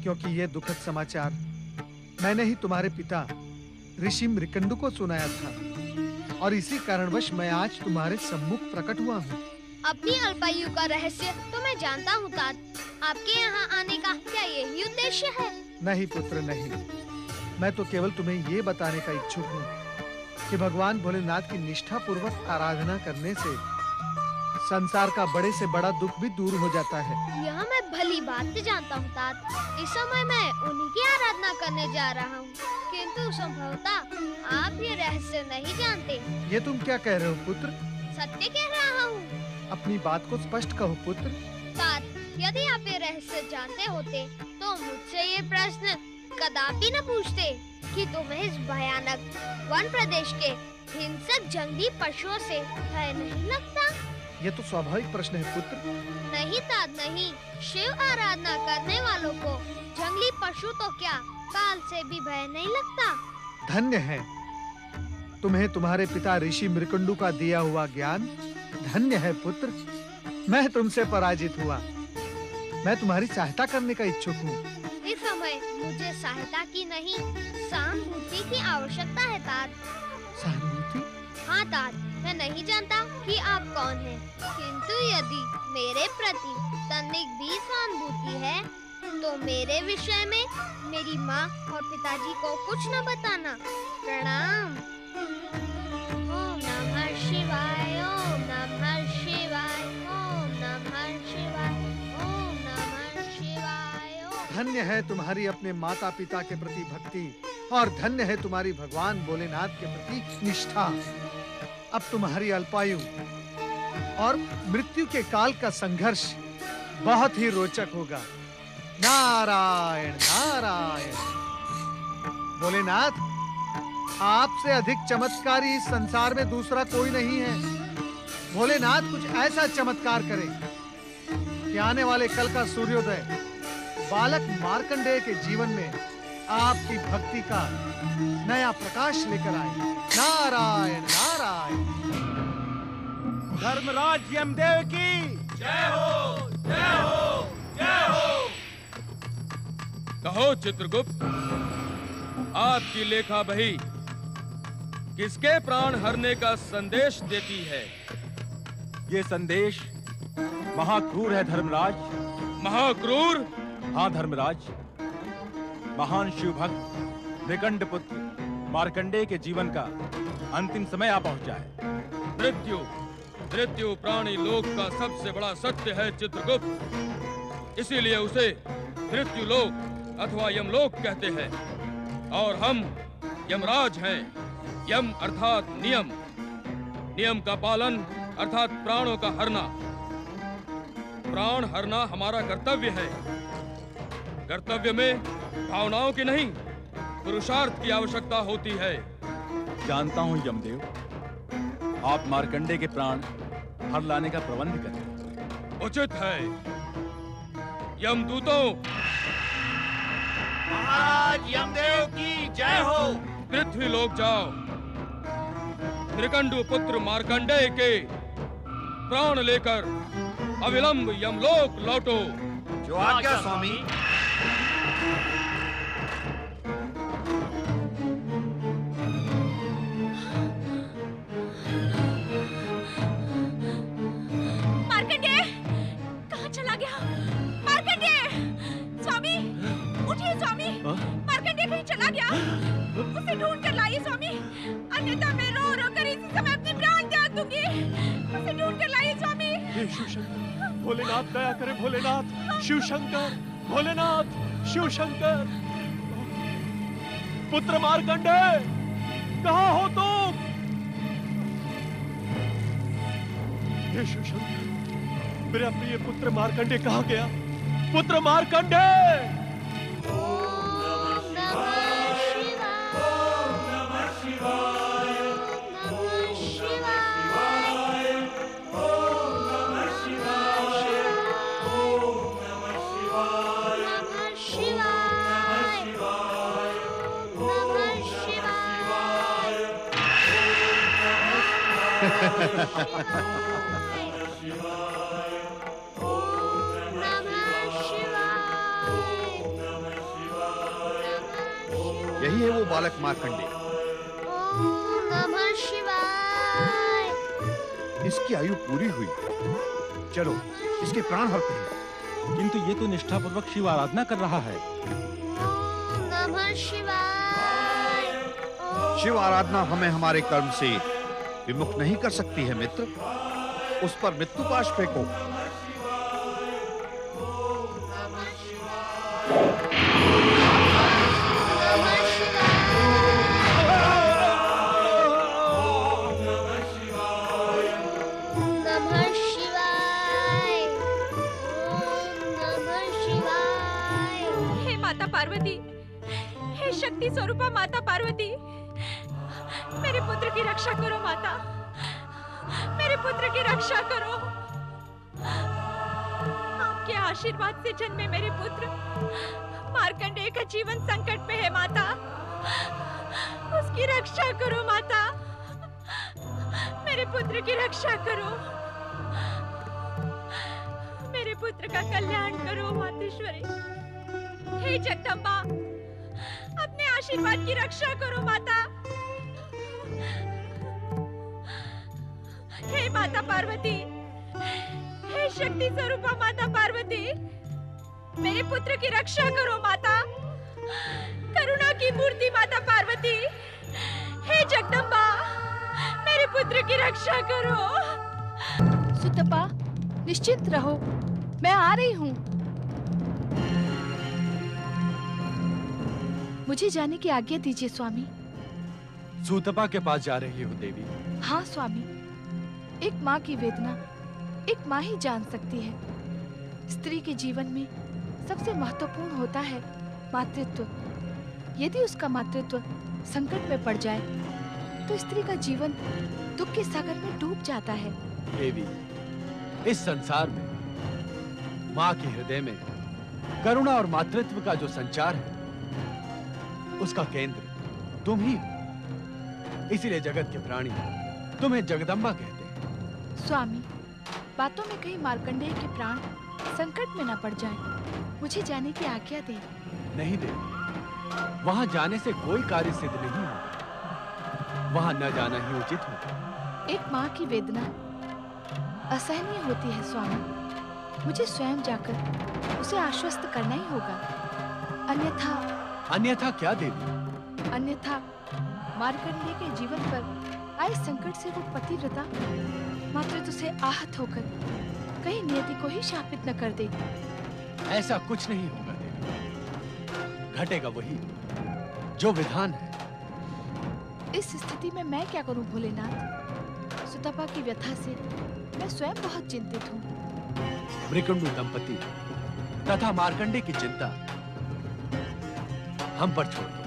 क्योंकि ये दुखद समाचार मैंने ही तुम्हारे पिता ऋषि मृकंडु को सुनाया था और इसी कारणवश मैं आज तुम्हारे सम्मुख प्रकट हुआ हूँ। अपनी अल्पायु का रहस्य तो मैं जानता हूँ तात। आपके यहाँ आने का क्या यही उद्देश्य है? नहीं पुत्र, नहीं। मैं तो केवल तुम्हें ये बताने का इच्छुक हूँ कि भगवान भोलेनाथ की निष्ठा पूर्वक आराधना करने से संसार का बड़े से बड़ा दुख भी दूर हो जाता है। यह मैं भली बात से जानता हूँ तात। इस समय मैं उन्हीं की आराधना करने जा रहा हूँ, किंतु संभवतः आप ये रहस्य नहीं जानते। ये तुम क्या कह रहे हो पुत्र? सत्य कह रहा हूँ। अपनी बात को स्पष्ट कहो पुत्र। तात, यदि आप ये रहस्य जानते होते तो मुझसे ये प्रश्न कदापि न पूछते कि तुम्हें इस भयानक वन प्रदेश के हिंसक जंगली पशुओं से भय नहीं लगता? ये तो स्वाभाविक प्रश्न है पुत्र। नहीं तात, नहीं। शिव आराधना करने वालों को जंगली पशु तो क्या काल से भी भय नहीं लगता। धन्य है तुम्हें तुम्हारे पिता ऋषि मृकंडु का दिया हुआ ज्ञान। धन्य है पुत्र, मैं तुमसे पराजित हुआ। मैं तुम्हारी सहायता करने का इच्छुक हूँ। इस समय मुझे सहायता की नहीं, सहानुभूति की आवश्यकता है तात। सहानुभूति? हाँ तात, मैं नहीं जानता कि आप कौन हैं, किंतु यदि मेरे प्रति तनिक भी सहानुभूति है तो मेरे विषय में मेरी माँ और पिताजी को कुछ न बताना। प्रणाम। ओम नमः शिवाय, ओम नमः शिवाय, ओम नमः शिवाय, ओम नमः शिवाय। धन्य है तुम्हारी अपने माता पिता के प्रति भक्ति और धन्य है तुम्हारी भगवान भोलेनाथ के प्रति निष्ठा। अब तुम्हारी अल्पायु और मृत्यु के काल का संघर्ष बहुत ही रोचक होगा। नारायण नारायण। भोलेनाथ, आपसे अधिक चमत्कारी इस संसार में दूसरा कोई नहीं है। भोलेनाथ कुछ ऐसा चमत्कार करे कि आने वाले कल का सूर्योदय बालक मार्कंडेय के जीवन में आपकी भक्ति का नया प्रकाश लेकर आए। नारायण नारायण। धर्मराज यमदेव की जय हो, जय हो, जय हो। कहो चित्रगुप्त, आपकी लेखा बही किसके प्राण हरने का संदेश देती है? ये संदेश महाक्रूर है धर्मराज। महाक्रूर? हाँ धर्मराज, महान शिव भक्त मृकंड पुत्र मार्कंडेय के जीवन का अंतिम समय आ पहुंचा है। मृत्यु प्राणी लोक का सबसे बड़ा सत्य है चित्रगुप्त, इसीलिए उसे मृत्यु लोक अथवा यमलोक कहते हैं। और हम यमराज हैं। यम अर्थात नियम, नियम का पालन अर्थात प्राणों का हरना। प्राण हरना हमारा कर्तव्य है। कर्तव्य में भावनाओं की नहीं, पुरुषार्थ की आवश्यकता होती है। जानता हूँ यमदेव, आप मार्कंडेय के प्राण हर लाने का प्रबंध करें। उचित है। यमदूतों, महाराज यमदेव की जय हो। पृथ्वी लोक जाओ, मृकंडु पुत्र मार्कंडेय के प्राण लेकर अविलंब यमलोक लौटो। जो आज्ञा स्वामी। मार्कंडेय कहाँ चला गया? मार्कंडेय, स्वामी उठिए स्वामी। मार्कंडेय कहीं चला गया? उसे ढूंढ कर लाइए स्वामी, अन्यथा मैं रो रो कर इसी समय अपने प्राण त्याग दूंगी। उसे ढूंढ कर लाइए स्वामी। हे शिव शंकर, भोलेनाथ दया करे। भोलेनाथ, शिव शंकर, भोलेनाथ, शिव शंकर। पुत्र मार्कंडे, कहाँ हो तुम? हे शिवशंकर, मेरा प्रिय पुत्र मार्कंडे कहाँ गया? पुत्र मार्कंडे! यही है वो बालक मार्कंडे। ओम नमः शिवाय। इसकी आयु पूरी हुई, चलो इसके प्राण हरते हैं। किंतु ये तो निष्ठापूर्वक शिव आराधना कर रहा है। ओम नमः शिवाय। शिव आराधना हमें हमारे कर्म से विमुख नहीं कर सकती है मित्र। उस पर मृत्युपाश फेंको। पार्वती, हे शक्ति स्वरूपा माता पार्वती, मेरे पुत्र की रक्षा करो माता, मेरे पुत्र की रक्षा करो। आपके आशीर्वाद से जन्मे मेरे पुत्र मार्कंडेय का जीवन संकट में है माता, उसकी रक्षा करो माता, मेरे पुत्र की रक्षा करो, मेरे पुत्र का कल्याण करो मातेश्वरी। हे जगदम्बा, अपने आशीर्वाद की रक्षा करो माता। हे माता पार्वती, हे शक्ति स्वरूपा माता पार्वती, मेरे पुत्र की रक्षा करो माता, करुणा की मूर्ति माता पार्वती। हे जगदम्बा, मेरे पुत्र की रक्षा करो। सुतपा, निश्चिंत रहो, मैं आ रही हूँ। मुझे जाने की आज्ञा दीजिए स्वामी। सूतपा के पास जा रही हो देवी? हाँ स्वामी, एक माँ की वेदना एक माँ ही जान सकती है। स्त्री के जीवन में सबसे महत्वपूर्ण होता है मातृत्व। यदि उसका मातृत्व संकट में पड़ जाए तो स्त्री का जीवन दुख के सागर में डूब जाता है। देवी, इस संसार में माँ के हृदय में करुणा और मातृत्व का जो संचार है उसका केंद्र तुम ही हो। इसीलिए जगत के प्राणी तुम्हें जगदम्बा कहते हैं। स्वामी, बातों में कहीं मार्कंडेय के प्राण संकट में न पड़ जाएं। मुझे जाने की आज्ञा दे। नहीं देवी, वहां जाने से कोई कार्य सिद्ध नहीं होगा, वहां न जाना ही उचित होगा। एक माँ की वेदना असहनीय होती है स्वामी, मुझे स्वयं जाकर उसे आश्वस्त करना ही होगा। अन्यथा क्या देवी? अन्यथा मार्कंडेय के जीवन पर आए संकट से वो पतिव्रता मातृत्व से आहत होकर कहीं नियति को ही शापित न कर दे। ऐसा कुछ नहीं होगा देवी, घटेगा वही जो विधान है। इस स्थिति में मैं क्या करूं भोलेनाथ? सुतपा की व्यथा से मैं स्वयं बहुत चिंतित हूँ। मृकंडू दंपति तथा मार्कंडेय की चिंता हम पर छोड़ दो।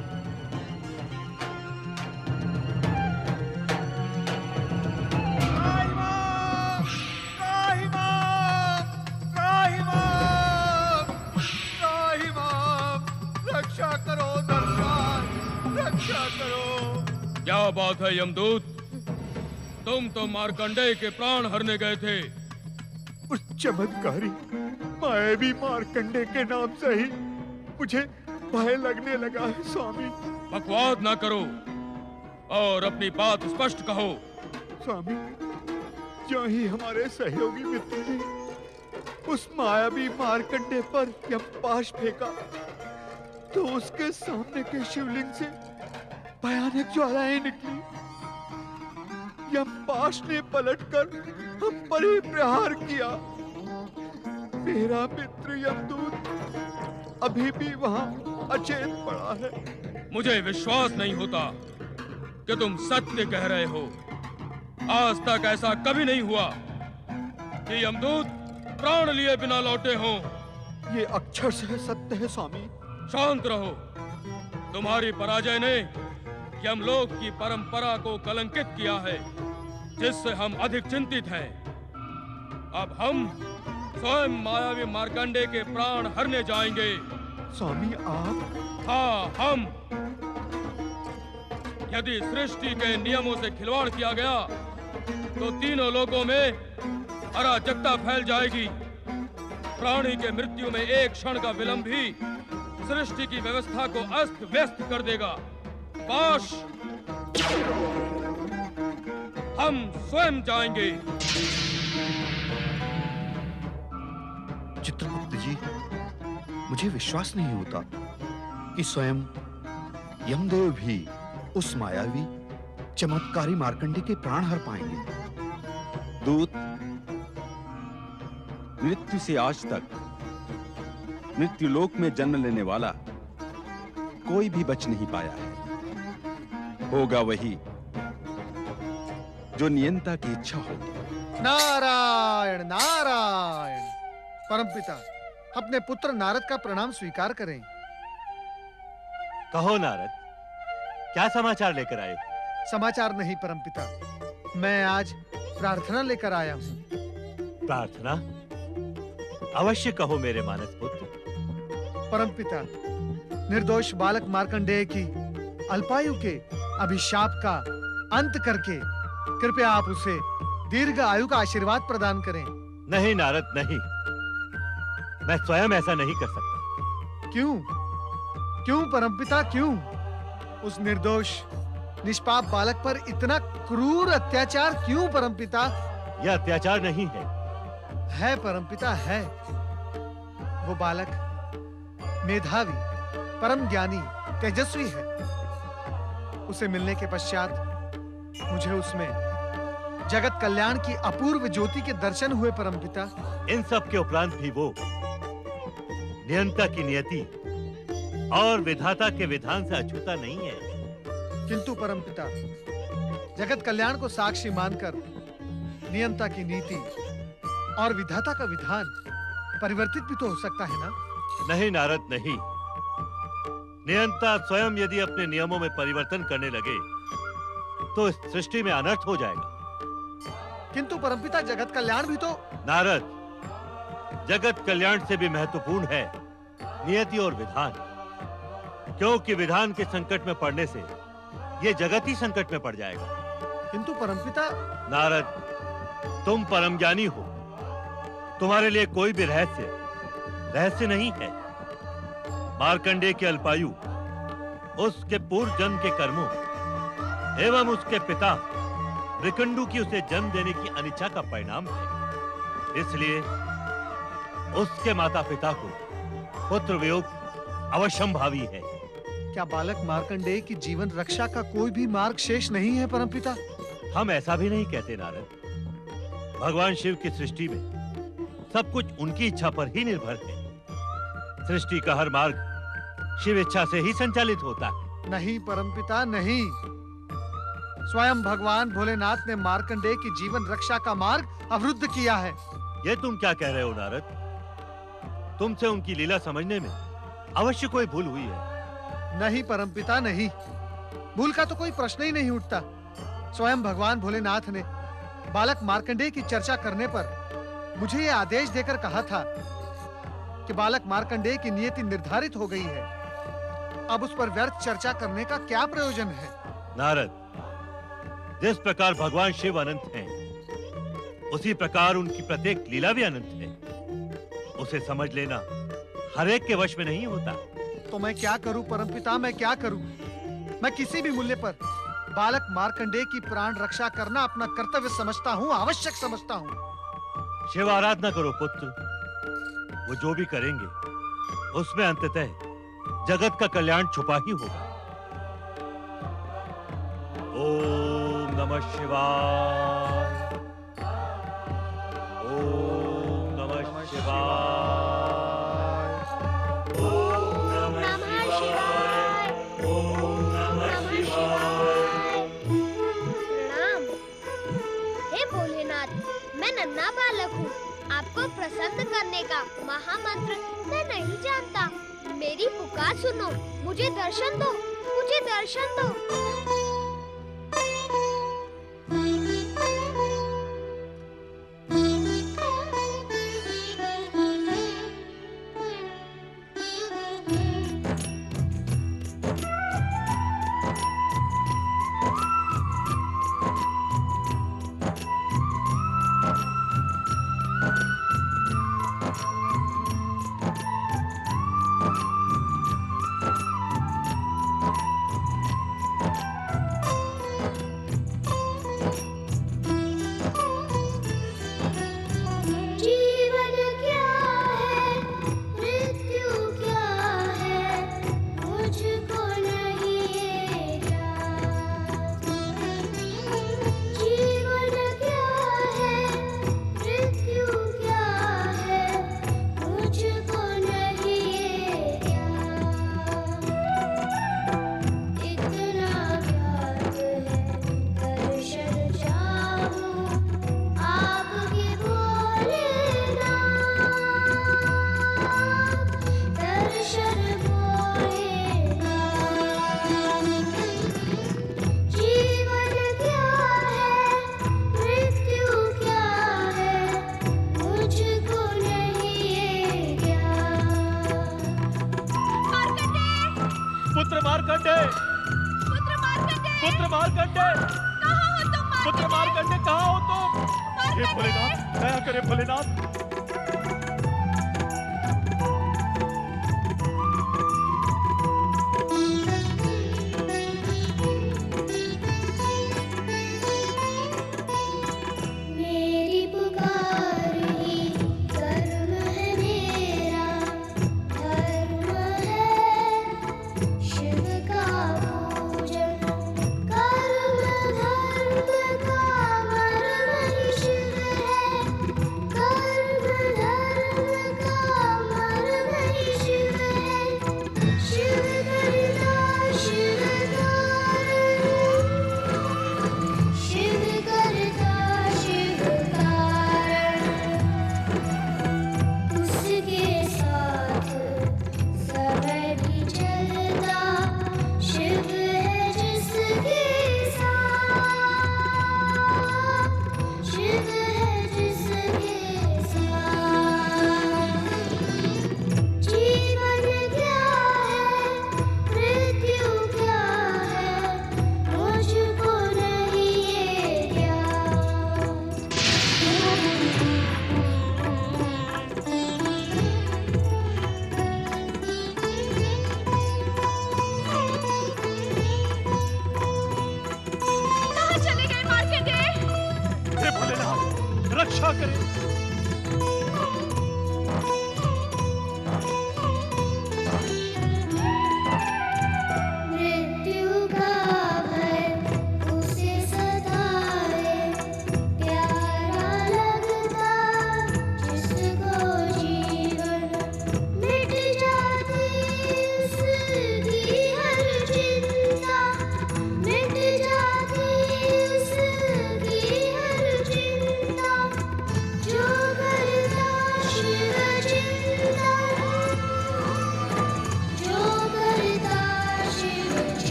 रक्षा करो दर्शन, रक्षा करो। क्या बात है यमदूत, तुम तो मार्कंडेय के प्राण हरने गए थे। उस चमत्कारी मायावी मार्कंडेय के नाम से ही मुझे भय लगने लगा है स्वामी। बकवाद ना करो और अपनी बात स्पष्ट कहो। स्वामी, जो ही हमारे सहयोगी मित्र ने उस मायावी मार्कंडेय पर यमपाश फेंका तो उसके सामने के शिवलिंग से भयानक ज्वालाएं निकली। यमपाश ने पलटकर हम पर ही प्रहार किया। मेरा मित्र यमदूत अभी भी वहां अचेत पड़ा है। मुझे विश्वास नहीं होता कि तुम सत्य कह रहे हो। आज तक ऐसा कभी नहीं हुआ कि यमदूत प्राण लिए बिना लौटे हों। ये अक्षर से सत्य है स्वामी। शांत रहो। तुम्हारी पराजय ने यमलोक की परंपरा को कलंकित किया है, जिससे हम अधिक चिंतित हैं। अब हम स्वयं मायावी मार्कंडे के प्राण हरने जाएंगे। स्वामी आप? हाँ, हम। यदि सृष्टि के नियमों से खिलवाड़ किया गया तो तीनों लोकों में अराजकता फैल जाएगी। प्राणी के मृत्यु में एक क्षण का विलंब भी सृष्टि की व्यवस्था को अस्त व्यस्त कर देगा। पाश, हम स्वयं जाएंगे। चित्रगुप्त जी, मुझे विश्वास नहीं होता कि स्वयं यमदेव भी उस मायावी चमत्कारी मार्कंडे के प्राण हर पाएंगे। दूत, मृत्यु से आज तक मृत्युलोक में जन्म लेने वाला कोई भी बच नहीं पाया है। होगा वही जो नियंता की इच्छा होगी। नारायण नारायण। परमपिता, अपने पुत्र नारद का प्रणाम स्वीकार करें। कहो नारद, क्या समाचार लेकर आए? समाचार नहीं परमपिता, मैं आज प्रार्थना लेकर आया हूँ। प्रार्थना? अवश्य कहो मेरे मानस पुत्र। परमपिता, निर्दोष बालक मार्कंडेय की अल्पायु के अभिशाप का अंत करके कृपया आप उसे दीर्घ आयु का आशीर्वाद प्रदान करें। नहीं नारद, नहीं। मैं स्वयं ऐसा नहीं कर सकता। क्यों? क्यों परमपिता, क्यों? उस निर्दोष निष्पाप बालक पर इतना क्रूर अत्याचार क्यों परमपिता? यह अत्याचार नहीं है परमपिता, है। वो बालक मेधावी, परम ज्ञानी, तेजस्वी है। उसे मिलने के पश्चात मुझे उसमें जगत कल्याण की अपूर्व ज्योति के दर्शन हुए परमपिता। इन सब के उपरांत भी वो नियंता की नियति और विधाता के विधान से अछूता नहीं है। किंतु परमपिता, जगत कल्याण को साक्षी मानकर नियंता की नीति और विधाता का विधान परिवर्तित भी तो हो सकता है ना? नहीं नारद, नहीं। नियंता स्वयं यदि अपने नियमों में परिवर्तन करने लगे तो इस सृष्टि में अनर्थ हो जाएगा। किंतु परमपिता, जगत कल्याण भी तो। नारद, जगत कल्याण से भी महत्वपूर्ण है नियति और विधान, क्योंकि विधान के संकट में पड़ने से ये जगत ही संकट में पड़ जाएगा। किंतु परमपिता। नारद, तुम परम ज्ञानी हो, तुम्हारे लिए कोई भी रहस्य नहीं है। मार्कंडेय के अल्पायु उसके पूर्व जन्म के कर्मों एवं उसके पिता मृकंडू की उसे जन्म देने की अनिच्छा का परिणाम है। इसलिए उसके माता पिता को पुत्र वियोग अवश्यंभावी है। क्या बालक मार्कंडेय की जीवन रक्षा का कोई भी मार्ग शेष नहीं है परमपिता? हम ऐसा भी नहीं कहते नारद। भगवान शिव की सृष्टि में सब कुछ उनकी इच्छा पर ही निर्भर है। सृष्टि का हर मार्ग शिव इच्छा से ही संचालित होता है। नहीं परमपिता, नहीं। स्वयं भगवान भोलेनाथ ने मार्कंडेय की जीवन रक्षा का मार्ग अवरुद्ध किया है। ये तुम क्या कह रहे हो नारद? तुमसे उनकी लीला समझने में अवश्य कोई भूल हुई है। नहीं परमपिता, नहीं। भूल का तो कोई प्रश्न ही नहीं उठता। स्वयं भगवान भोलेनाथ ने बालक मार्कंडेय की चर्चा करने पर मुझे यह आदेश देकर कहा था कि बालक मार्कंडेय की नियति निर्धारित हो गई है। अब उस पर व्यर्थ चर्चा करने का क्या प्रयोजन है? नारद, जिस प्रकार भगवान शिव अनंत हैं, उसी प्रकार उनकी प्रत्येक लीला भी अनंत है। उसे समझ लेना हर एक के वश में नहीं होता। तो मैं क्या करूं परमपिता, मैं क्या करूं? मैं किसी भी मूल्य पर बालक मार्कंडेय की प्राण रक्षा करना अपना कर्तव्य समझता हूं, आवश्यक समझता हूं। शिव आराधना करो पुत्र। वो जो भी करेंगे उसमें अंततः जगत का कल्याण छुपा ही होगा। ओम नमः शिवाय। ओम नमः शिवाय। ओम नमः शिवाय। बात सुनो, मुझे दर्शन दो, मुझे दर्शन दो।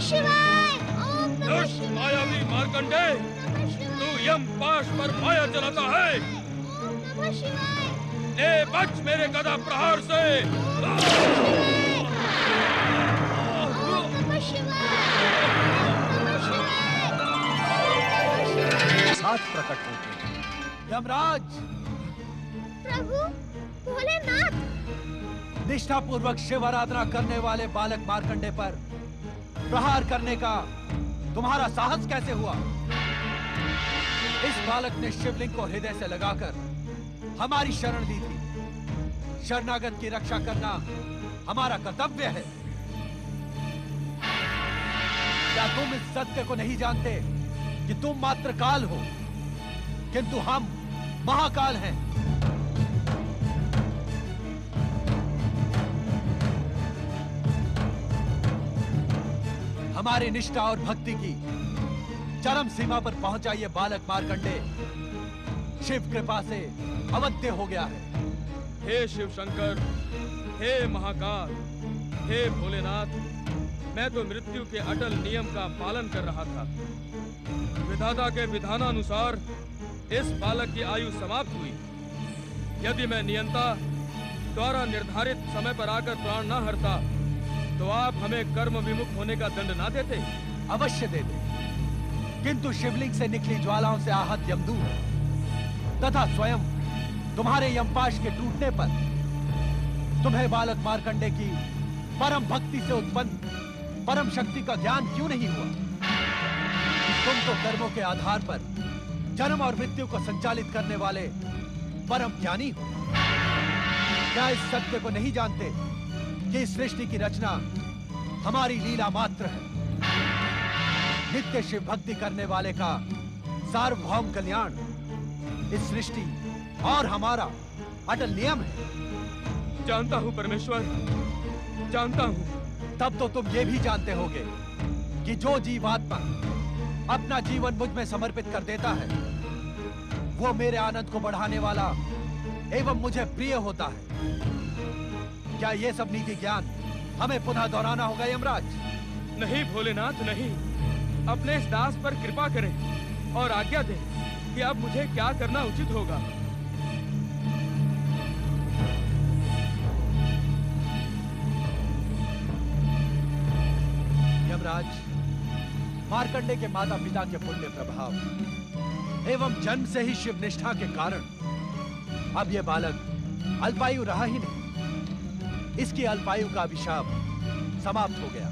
नमः शिवाय। ओम नमः दुष्ट मायावी मार्कंडे, तू यम पाश पर माया चलाता है। ओम नमः शिवाय। ले बच मेरे गदा प्रहार से। साथ प्रकट होते हैं। यमराज, प्रभु भोलेनाथ, निष्ठा पूर्वक शिव आराधना करने वाले बालक मार्कंडे पर प्रहार करने का तुम्हारा साहस कैसे हुआ? इस बालक ने शिवलिंग को हृदय से लगाकर हमारी शरण ली थी। शरणागत की रक्षा करना हमारा कर्तव्य है। क्या तुम इस सत्य को नहीं जानते कि तुम मात्र काल हो, किंतु हम महाकाल हैं? हमारी निष्ठा और भक्ति की चरम सीमा पर पहुंचा ये बालक मार्कंडे शिव कृपा से अवध्य हो गया है। हे शिव शंकर, हे महाकाल, हे भोलेनाथ, मैं तो मृत्यु के अटल नियम का पालन कर रहा था। विधाता के विधानानुसार इस बालक की आयु समाप्त हुई। यदि मैं नियंता द्वारा निर्धारित समय पर आकर प्राण न हरता तो आप हमें कर्म विमुख होने का दंड ना देते? अवश्य देते, किंतु शिवलिंग से निकली ज्वालाओं से आहत यमदूत तथा स्वयं तुम्हारे यमपाश के टूटने पर तुम्हें बालक मार्कंडे की परम भक्ति से उत्पन्न परम शक्ति का ज्ञान क्यों नहीं हुआ? तुम तो कर्मों के आधार पर जन्म और मृत्यु को संचालित करने वाले परम ज्ञानी हो। क्या इस सत्य को नहीं जानते कि इस सृष्टि की रचना हमारी लीला मात्र है? नित्य शिव भक्ति करने वाले का सार्वभौम कल्याण इस सृष्टि और हमारा अटल नियम है। जानता हूँ परमेश्वर, जानता हूँ। तब तो तुम ये भी जानते होगे कि जो जीवात्मा अपना जीवन मुझ में समर्पित कर देता है वो मेरे आनंद को बढ़ाने वाला एवं मुझे प्रिय होता है। क्या ये सब नीति ज्ञान हमें पुनः दोहराना होगा यमराज? नहीं भोलेनाथ, नहीं। अपने इस दास पर कृपा करें और आज्ञा दें कि अब मुझे क्या करना उचित होगा। यमराज, मार्कंडे के माता पिता के पुण्य प्रभाव एवं जन्म से ही शिव निष्ठा के कारण अब यह बालक अल्पायु रहा ही नहीं। इसकी अल्पायु का अभिशाप समाप्त हो गया।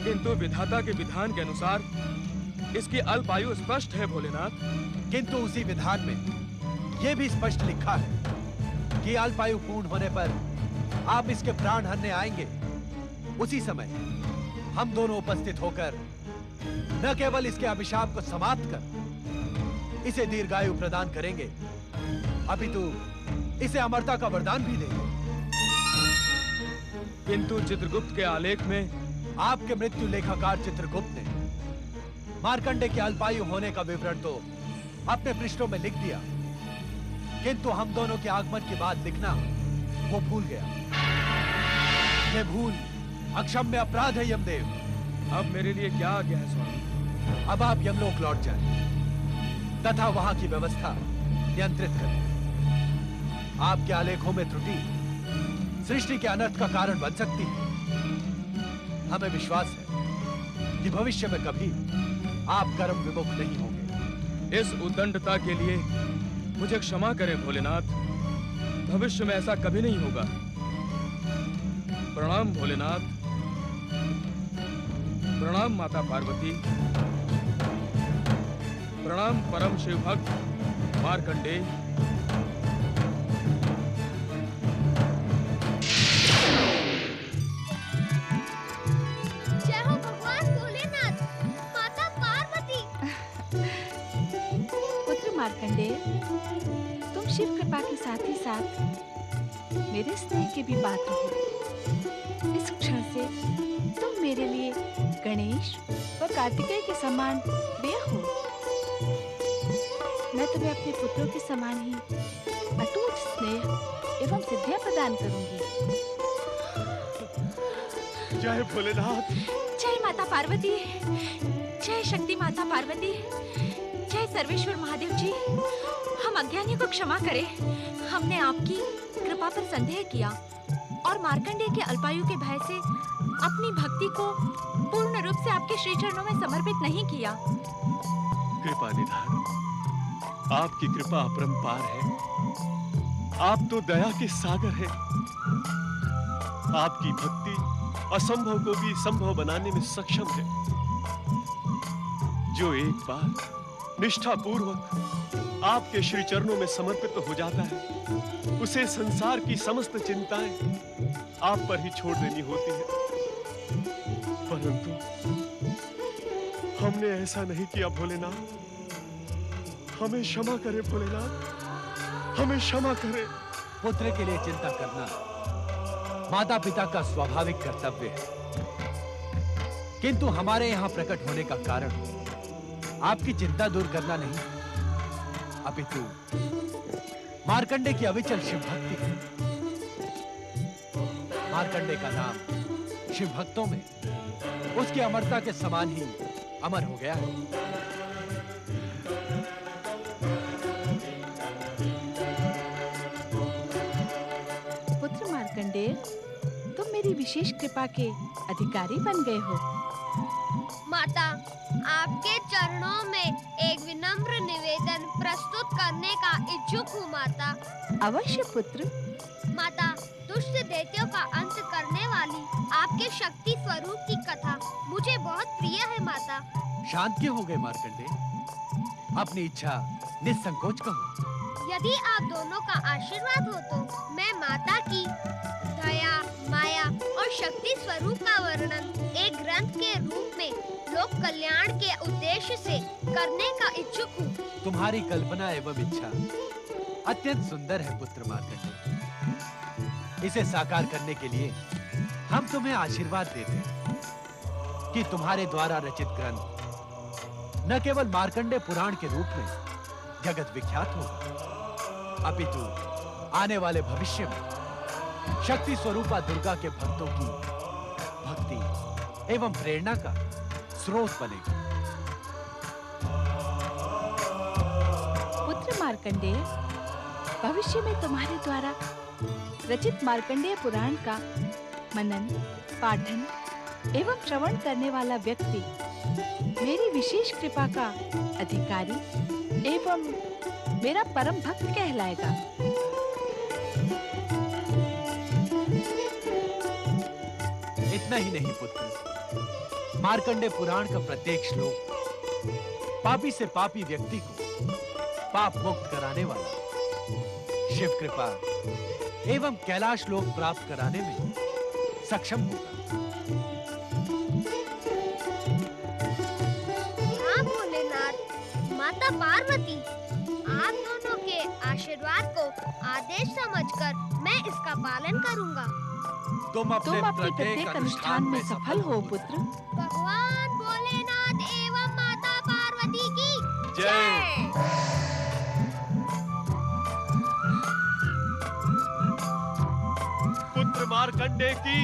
किंतु विधाता के विधान के अनुसार इसकी अल्पायु स्पष्ट है भोलेनाथ। किंतु उसी विधान में यह भी स्पष्ट लिखा है कि अल्पायु पूर्ण होने पर आप इसके प्राण हरने आएंगे। उसी समय हम दोनों उपस्थित होकर न केवल इसके अभिशाप को समाप्त कर इसे दीर्घायु प्रदान करेंगे, अपितु इसे अमरता का वरदान भी देंगे। किंतु चित्रगुप्त के आलेख में आपके मृत्यु लेखाकार चित्रगुप्त ने मार्कंडे के अल्पायु होने का विवरण तो अपने पृष्ठों में लिख दिया, किंतु हम दोनों के आगमन की बात लिखना वो भूल गया। ये भूल अक्षम्य अपराध है यमदेव। अब मेरे लिए क्या आज्ञा है स्वामी? अब आप यमलोक लौट जाएं तथा वहां की व्यवस्था नियंत्रित करें। आपके आलेखों में त्रुटि सृष्टि के अनर्थ का कारण बन सकती है। हमें विश्वास है कि भविष्य में कभी आप कर्म विमुख नहीं होंगे। इस उद्दंडता के लिए मुझे क्षमा करें भोलेनाथ। भविष्य में ऐसा कभी नहीं होगा। प्रणाम भोलेनाथ। प्रणाम माता पार्वती। प्रणाम परम शिव भक्त मार्कंडे। जय हो भगवान भोलेनाथ, माता पार्वती। पुत्र मार्कंडे, तुम शिव कृपा के साथ ही साथ मेरे स्नेह के भी पात्र हो। इस क्षण से तुम मेरे लिए गणेश व कार्तिकेय के समान प्रिय हो। मैं तुम्हें अपने पुत्रों के समान ही अटूट स्नेह एवं सिद्धियां प्रदान करूंगी। जय भोलेनाथ। जय माता पार्वती, जय शक्ति माता पार्वती, जय सर्वेश्वर महादेव जी। हम अज्ञानियों को क्षमा करें। हमने आपकी कृपा पर संदेह किया और मार्कंडेय के अल्पायु के भय से अपनी भक्ति को पूर्ण रूप से आपके श्री चरणों में समर्पित नहीं किया। कृपा निधान, आपकी कृपा अपरंपार है। आप तो दया के सागर हैं। आपकी भक्ति असंभव को भी संभव बनाने में सक्षम है। जो एक बार निष्ठा पूर्वक आपके श्री चरणों में समर्पित हो जाता है, उसे संसार की समस्त चिंताएं आप पर ही छोड़ देनी होती है। परंतु हमने ऐसा नहीं किया भोलेनाथ। हमें क्षमा करें भोलेनाथ, हमें क्षमा करें। पुत्र के लिए चिंता करना माता पिता का स्वाभाविक कर्तव्य है, किंतु हमारे यहाँ प्रकट होने का कारण आपकी चिंता दूर करना नहीं, अपितु मार्कंडेय की अविचल शिव भक्ति है। मार्कंडेय का नाम शिव भक्तों में उसकी अमरता के समान ही अमर हो गया है। पुत्र मार्कंडेय, तुम मेरी विशेष कृपा के अधिकारी बन गए हो। माता, आपके चरणों में एक विनम्र निवेदन प्रस्तुत करने का इच्छुक हूँ माता। अवश्य पुत्र। माता, दुष्ट दैत्यों का अंत करने वाली आपके शक्ति स्वरूप की कथा मुझे बहुत प्रिय है माता। शांत क्यों हो गए मार्कंडेय? अपनी इच्छा निसंकोच कहो। यदि आप दोनों का आशीर्वाद हो तो मैं माता की दया, माया और शक्ति स्वरूप का वर्णन एक ग्रंथ के रूप में लोक कल्याण के उद्देश्य से करने का इच्छुक हूँ। तुम्हारी कल्पना एवं इच्छा अत्यंत सुंदर है पुत्र मार्कंडेय। इसे साकार करने के लिए हम तुम्हें आशीर्वाद देते हैं कि तुम्हारे द्वारा रचित ग्रंथ न केवल मार्कंडेय पुराण के रूप में जगत विख्यात होगा, अपितु आने वाले भविष्य में शक्ति स्वरूपा दुर्गा के भक्तों की भक्ति एवं प्रेरणा का स्रोत बनेगा। पुत्र मार्कंडेय, भविष्य में तुम्हारे द्वारा रचित मार्कंडेय पुराण का मनन, पाठन एवं श्रवण करने वाला व्यक्ति मेरी विशेष कृपा का अधिकारी एवं मेरा परम भक्त कहलाएगा। इतना ही नहीं पुत्र, मार्कंडेय पुराण का प्रत्येक श्लोक पापी से पापी व्यक्ति को पाप मुक्त कराने वाला, शिव कृपा एवं कैलाश लोक प्राप्त कराने में सक्षम होगा। हाँ भोलेनाथ, माता पार्वती, आप दोनों के आशीर्वाद को आदेश समझकर मैं इसका पालन करूंगा। तुम अपने प्रत्येक अनुष्ठान में सफल हो पुत्र। भगवान भोलेनाथ एवं माता पार्वती की जय। पुत्र मार्कंडेय की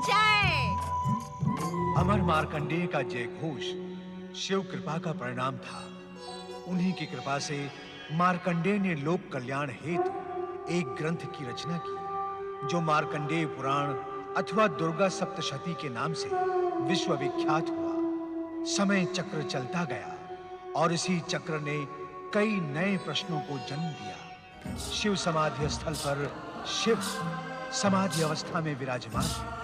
जय। अमर मार्कंडेय का जय घोष शिव कृपा का परिणाम था। उन्हीं की कृपा से मार्कंडेय ने लोक कल्याण हेतु एक ग्रंथ की रचना की, जो मार्कंडेय पुराण अथवा दुर्गा सप्तशती के नाम से विश्व विख्यात हुआ। समय चक्र चलता गया और इसी चक्र ने कई नए प्रश्नों को जन्म दिया। शिव समाधि स्थल पर शिव समाधि अवस्था में विराजमान है।